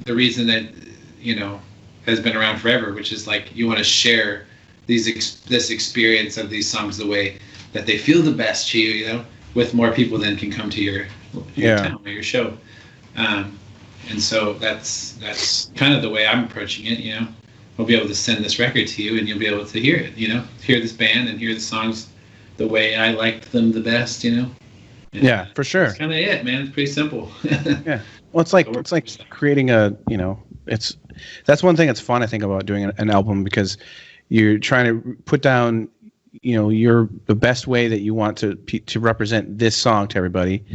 Speaker 2: the reason that, you know, has been around forever, which is like you want to share this experience of these songs the way that they feel the best to you, you know, with more people than can come to your town or your show. And so that's kind of the way I'm approaching it, you know. I'll be able to send this record to you, and you'll be able to hear it, you know, hear this band and hear the songs the way I liked them the best, you know. And
Speaker 1: yeah, for sure.
Speaker 2: That's kind of it, man. It's pretty simple.
Speaker 1: Yeah. Well, it's like creating a, you know, that's one thing that's fun, I think, about doing an album, because you're trying to put down, you know, the best way that you want to represent this song to everybody,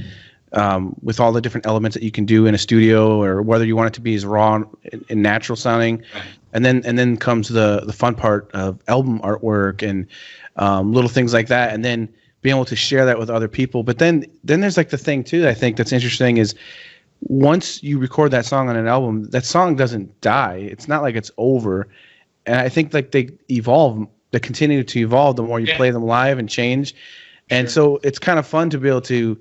Speaker 1: with all the different elements that you can do in a studio, or whether you want it to be as raw and natural sounding.
Speaker 2: Right.
Speaker 1: And then comes the fun part of album artwork and little things like that, and then being able to share that with other people. But then there's like the thing too that I think that's interesting is, once you record that song on an album, that song doesn't die. It's not like it's over. And I think like they continue to evolve the more you play them live and change. And so it's kind of fun to be able to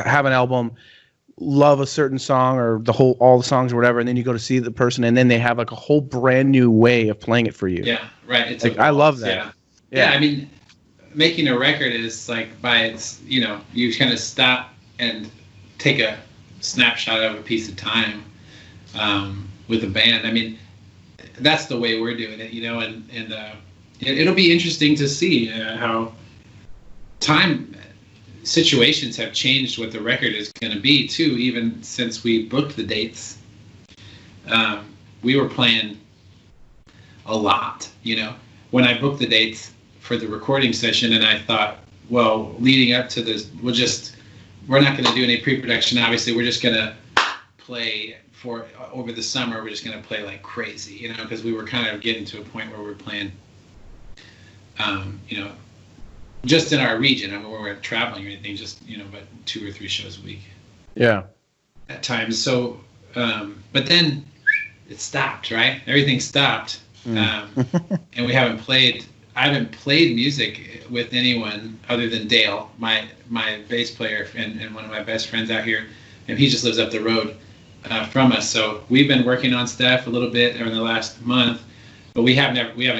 Speaker 1: have an album, love a certain song or all the songs or whatever, and then you go to see the person, and then they have like a whole brand new way of playing it for you.
Speaker 2: Yeah, right. It's
Speaker 1: like, I love that.
Speaker 2: Yeah. I mean, making a record is like by its, you know, you kind of stop and take a snapshot of a piece of time with a band. I mean, that's the way we're doing it, you know, and it'll be interesting to see how time situations have changed what the record is going to be too, even since we booked the dates. We were playing a lot, you know, when I booked the dates for the recording session, and I thought, well, leading up to this, we're not going to do any pre-production. Obviously, we're just going to play over the summer. We're just going to play like crazy, you know, because we were kind of getting to a point where we're playing, you know, just in our region. I mean, we weren't traveling or anything, just, you know, but 2 or 3 shows a week.
Speaker 1: Yeah.
Speaker 2: At times. So, but then it stopped, right? Everything stopped And we haven't played. I haven't played music with anyone other than Dale, my bass player and one of my best friends out here, and he just lives up the road from us. So we've been working on stuff a little bit over the last month, but we haven't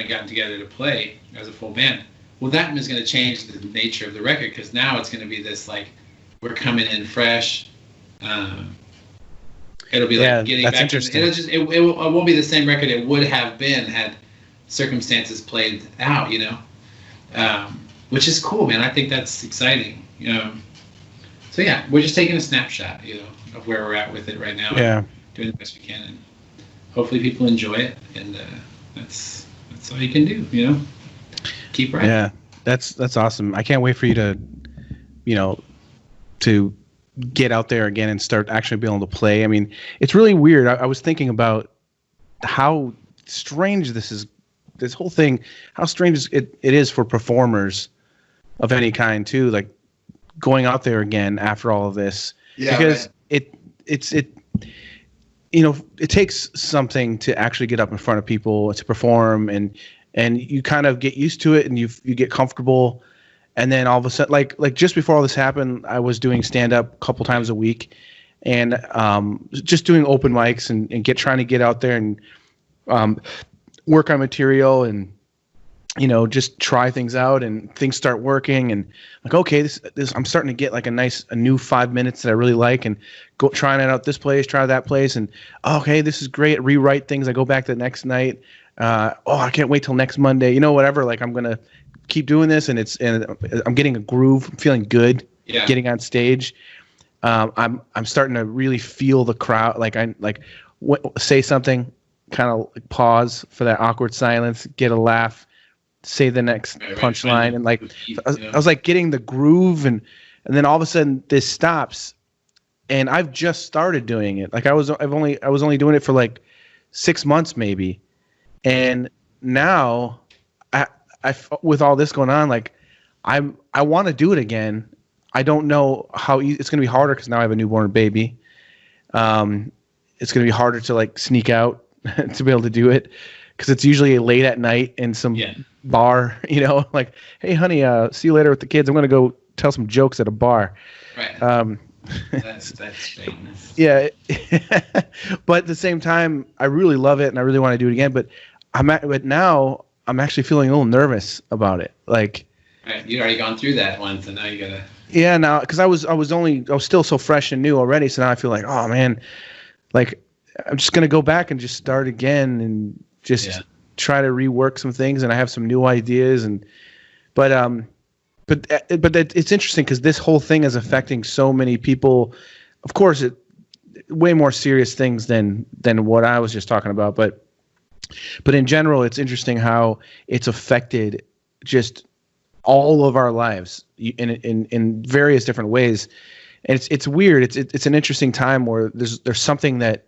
Speaker 2: gotten together to play as a full band. Well, that is going to change the nature of the record, because now it's going to be this like we're coming in fresh. It'll be like getting
Speaker 1: that's
Speaker 2: back.
Speaker 1: Interesting.
Speaker 2: It won't be the same record it would have been had circumstances played out, which is cool, man. I think that's exciting. So yeah, we're just taking a snapshot, of where we're at with it right now.
Speaker 1: Yeah.
Speaker 2: Doing the best we can, and hopefully people enjoy it, and that's all you can do, Keep writing.
Speaker 1: Yeah, that's awesome. I can't wait for you to, to get out there again and start actually being able to play. I mean, it's really weird. I was thinking about how strange this whole thing, how strange it is for performers of any kind too, like going out there again after all of this. Yeah, because it takes something to actually get up in front of people to perform, and you kind of get used to it, and you get comfortable. And then all of a sudden, like just before all this happened, I was doing stand-up a couple times a week, and just doing open mics and trying to get out there and work on material, and just try things out, and things start working, and like, okay, this I'm starting to get like a new 5 minutes that I really like, and go trying it out this place, try that place, and okay, this is great. Rewrite things. I go back the next night. I can't wait till next Monday. Whatever. Like, I'm gonna keep doing this, and I'm getting a groove. I'm feeling good. Yeah. Getting on stage. I'm starting to really feel the crowd. Like say something, kind of pause for that awkward silence, get a laugh, say the next punchline, and like I was like getting the groove, and then all of a sudden this stops, and I've just started doing it. Like I was only doing it for like 6 months maybe, and now I with all this going on, like I want to do it again. I don't know how it's going to be harder, because now I have a newborn baby. It's going to be harder to like sneak out to be able to do it, because it's usually late at night in some bar, like, hey honey, see you later with the kids. I'm going to go tell some jokes at a bar.
Speaker 2: Right. That's famous.
Speaker 1: Yeah. But at the same time, I really love it and I really want to do it again. But now I'm actually feeling a little nervous about it. Like,
Speaker 2: right. You'd already gone through that once, and now you gotta.
Speaker 1: Yeah, now because I was still so fresh and new already. So now I feel like, oh man, like I'm just gonna go back and just start again and just try to rework some things. And I have some new ideas, but it's interesting because this whole thing is affecting so many people. Of course, way more serious things than what I was just talking about. But in general, it's interesting how it's affected just all of our lives in various different ways. And it's weird. It's an interesting time where there's something that,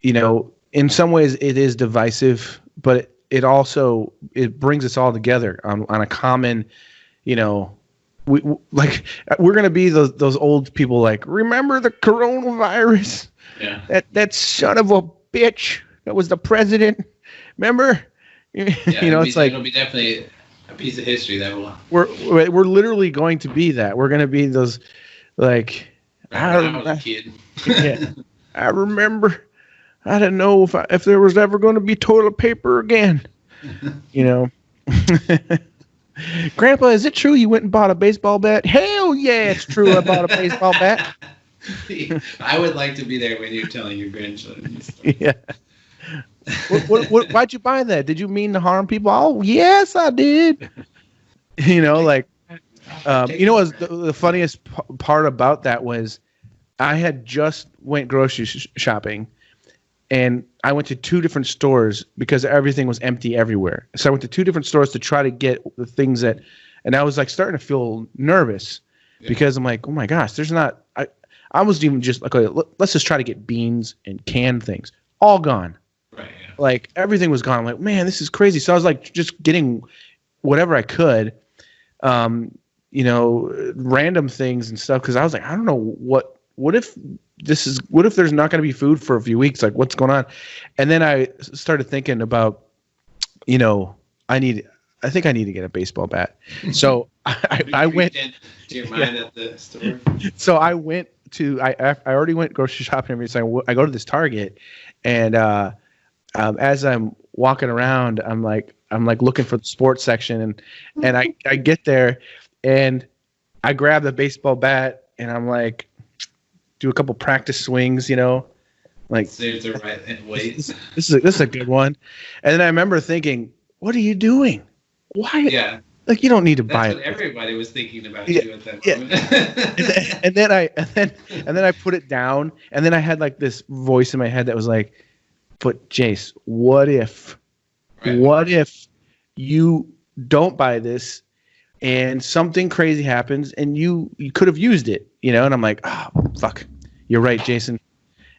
Speaker 1: in some ways it is divisive, but it also brings us all together on a common, we're going to be those old people, like, remember the coronavirus?
Speaker 2: Yeah.
Speaker 1: That son of a bitch that was the president. Remember?
Speaker 2: Yeah,
Speaker 1: it's like,
Speaker 2: it'll be definitely a piece of history that will.
Speaker 1: We're literally going to be that. We're going to be those, like,
Speaker 2: I was a kid.
Speaker 1: Yeah, I remember. I didn't know if there was ever going to be toilet paper again. Grandpa, is it true you went and bought a baseball bat? Hell yeah, it's true. I bought a baseball bat.
Speaker 2: I would like to be there when you're telling your grandchildren.
Speaker 1: Yeah. Why'd you buy that? Did you mean to harm people? Oh, yes, I did. The funniest part about that was I had just went grocery shopping, and I went to 2 different stores because everything was empty everywhere. So I went to 2 different stores to try to get the things and I was like starting to feel nervous because I'm like, oh my gosh, there's not. I was even just like, okay, let's just try to get beans and canned things. All gone.
Speaker 2: Right. Yeah.
Speaker 1: Like everything was gone. I'm like, man, this is crazy. So I was like, just getting whatever I could, random things and stuff. Cause I was like, I don't know what if there's not going to be food for a few weeks? Like what's going on? And then I started thinking about I think I need to get a baseball bat. So I went
Speaker 2: to your mind at the store.
Speaker 1: So I went to I already went grocery shopping every time. I go to this Target, and as I'm walking around, I'm like looking for the sports section, and I get there, and I grab the baseball bat, and I'm like, do a couple practice swings, like
Speaker 2: There's the right weights.
Speaker 1: This is a good one. And then I remember thinking, what are you doing? Why?
Speaker 2: Yeah.
Speaker 1: Like, you don't need to buy
Speaker 2: That's
Speaker 1: it.
Speaker 2: what everybody was thinking about you at that moment.
Speaker 1: and then I put it down, and then I had like this voice in my head that was like, but Jace, what if you don't buy this and something crazy happens and you could have used it, and I'm like, oh, fuck, you're right, Jason.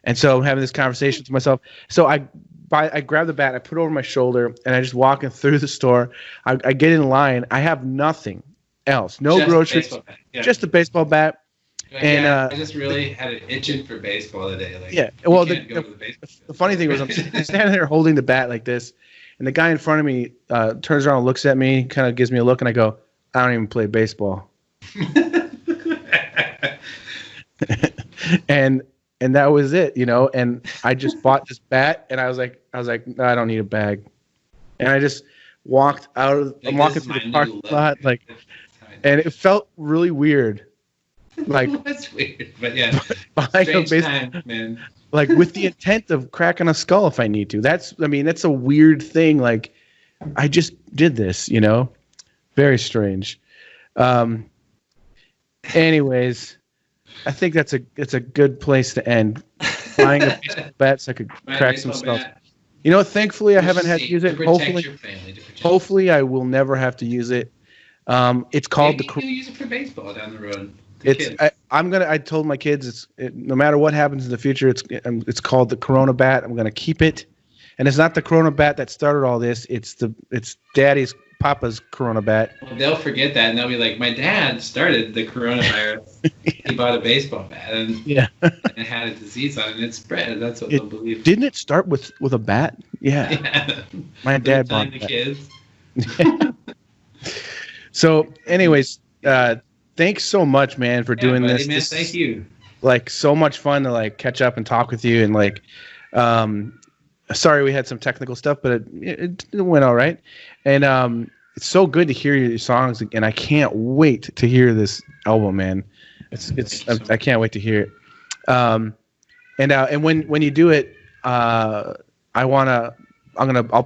Speaker 1: And so I'm having this conversation with myself. So I grab the bat, I put it over my shoulder, and I just walking through the store. I get in line. I have nothing else, no groceries, just a baseball bat. And
Speaker 2: I just really had it itching for baseball today. Like,
Speaker 1: yeah, well,
Speaker 2: the
Speaker 1: funny thing was I'm standing there holding the bat like this, and the guy in front of me turns around and looks at me, kind of gives me a look, and I go, I don't even play baseball. And that was it, and I just bought this bat, and I was like, no, I don't need a bag. And I just walked I'm walking through the parking lot, and it felt really weird. Like,
Speaker 2: that's weird, but yeah,
Speaker 1: strange
Speaker 2: time, man.
Speaker 1: Like, with the intent of cracking a skull if I need to. That's a weird thing. Like, I just did this, very strange. Anyways, I think it's a good place to end. Buying a baseball bat so I could crack some skulls. Thankfully I haven't had to use it. Hopefully I will never have to use it. It's called
Speaker 2: Maybe you use it for baseball down the road.
Speaker 1: I told my kids no matter what happens in the future, it's called the Corona bat. I'm gonna keep it, and it's not the Corona bat that started all this. It's Papa's Corona bat.
Speaker 2: Well, they'll forget that, and they'll be like, "My dad started the coronavirus. He bought a baseball bat, and it had a disease on it, and it spread." That's what they'll believe.
Speaker 1: Didn't it start with a bat? Yeah. My dad bought
Speaker 2: the kids.
Speaker 1: So, anyways, thanks so much, man, for doing this.
Speaker 2: Man, thank you.
Speaker 1: Like, so much fun to catch up and talk with you, and sorry we had some technical stuff, but it went all right. And it's so good to hear your songs, and I can't wait to hear this album, man. I can't wait to hear it. And when you do it, I'll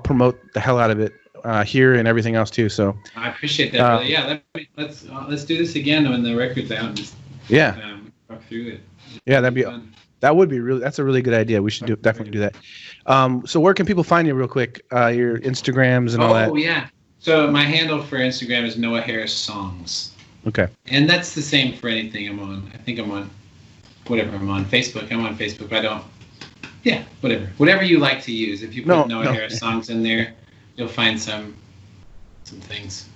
Speaker 1: promote the hell out of it here and everything else too. So
Speaker 2: I appreciate that, brother. Yeah, let's do this again when the record's out. And just, talk through it.
Speaker 1: Yeah, that's a really good idea. We should definitely do that. So where can people find you real quick? Your Instagrams and all that. Oh
Speaker 2: yeah. So my handle for Instagram is Noah Harris Songs.
Speaker 1: Okay.
Speaker 2: And that's the same for anything I'm on. I think I'm on whatever I'm on. Facebook. I'm on Facebook. I don't. Yeah, whatever. Whatever you like to use. If you put Noah Harris Songs in there, you'll find some things.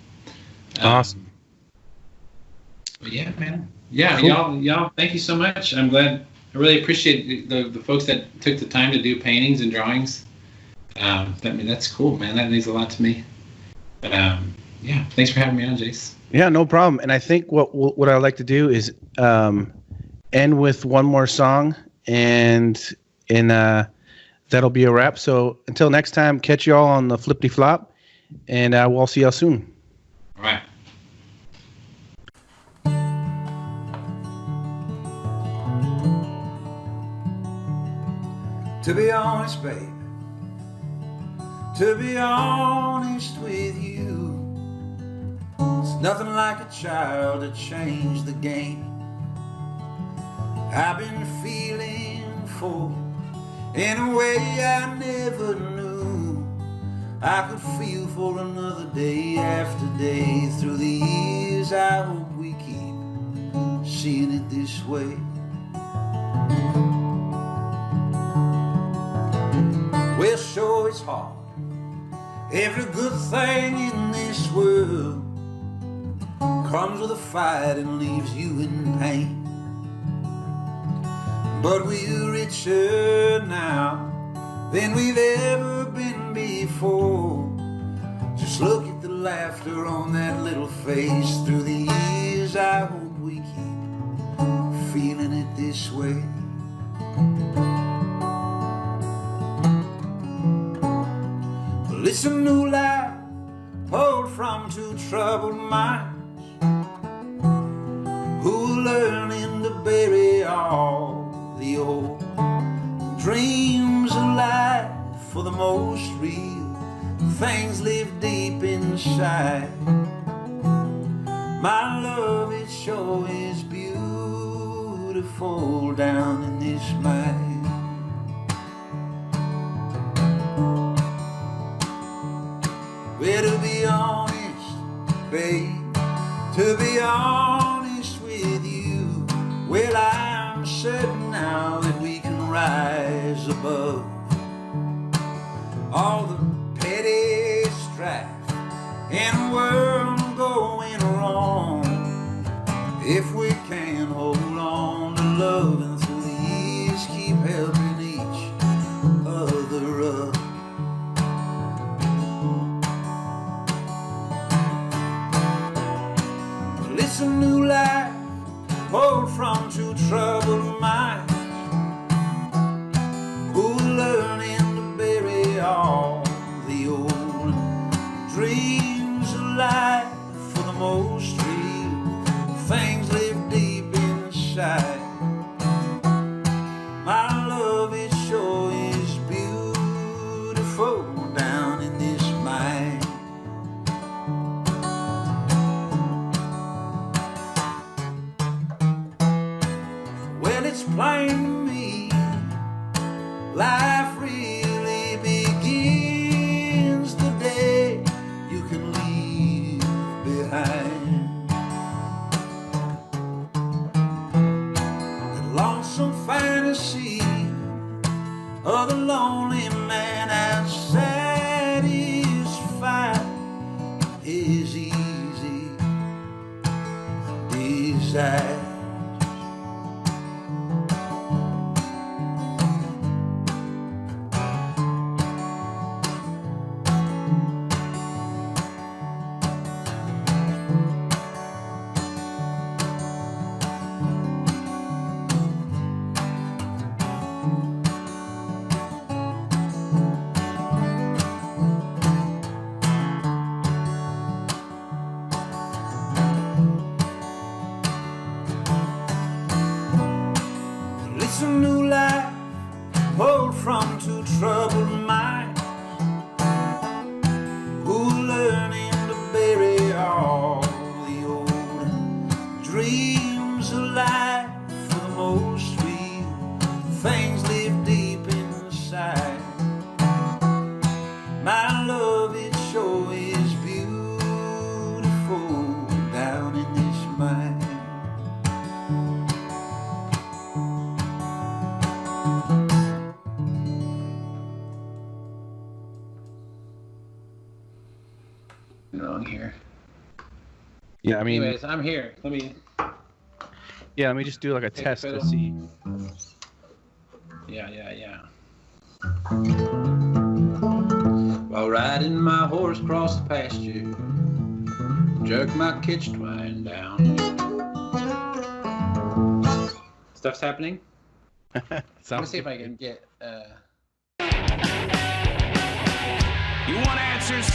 Speaker 1: Awesome.
Speaker 2: But yeah, man. Yeah,
Speaker 1: cool.
Speaker 2: y'all. Thank you so much. I'm glad. I really appreciate the folks that took the time to do paintings and drawings. That's cool, man. That means a lot to me. But thanks for having me on, Jace.
Speaker 1: Yeah, no problem. And I think what I'd like to do is end with one more song, and that'll be a wrap. So until next time, catch you all on the Flippity Flop, and we'll see y'all soon.
Speaker 2: All right.
Speaker 3: To be honest, babe, to be honest with you, it's nothing like a child to change the game. I've been feeling full in a way I never knew I could feel for another day after day. Through the years I hope we keep seeing it this way. Well, sure it's hard. Every good thing in this world comes with a fight and leaves you in pain. But we're richer now than we've ever been before. Just look at the laughter on that little face. Through the years I hope we keep feeling it this way. Well, it's a new life pulled from two troubled minds who are learning to bury all the old dreams of life. For the most real things live deep inside. My love, it sure is beautiful down in this mind. Well, to be honest, babe, to be honest with you, well, I'm certain now that we can rise above all the petty strife and the world going wrong, if we can hold on to love and through the years keep helping each other up. Well, it's a new life pulled from two troubled minds who are learning all the old dreams of life. For the most real things live deep inside. My love, it sure is beautiful down in this mind. Well, it's plain to me, life really begins the day you can leave behind that lonesome fantasy of the lonely man and satisfied his easy desire. It's a new life pulled from two troubled minds who are learning to bury all the old dreams of life. For the most real things live deep inside. My love, it sure is beautiful down in this mind.
Speaker 2: Wrong here.
Speaker 1: Yeah, I mean,
Speaker 2: Anyways, I'm here. Let me
Speaker 1: just do like a test to see.
Speaker 2: Yeah. While riding my horse across the pasture, jerk my kitchen twine down. Stuff's happening. Let's see if I can get.
Speaker 4: You want answers?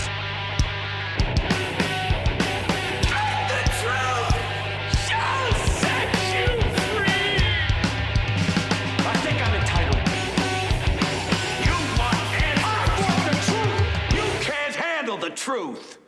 Speaker 4: Truth.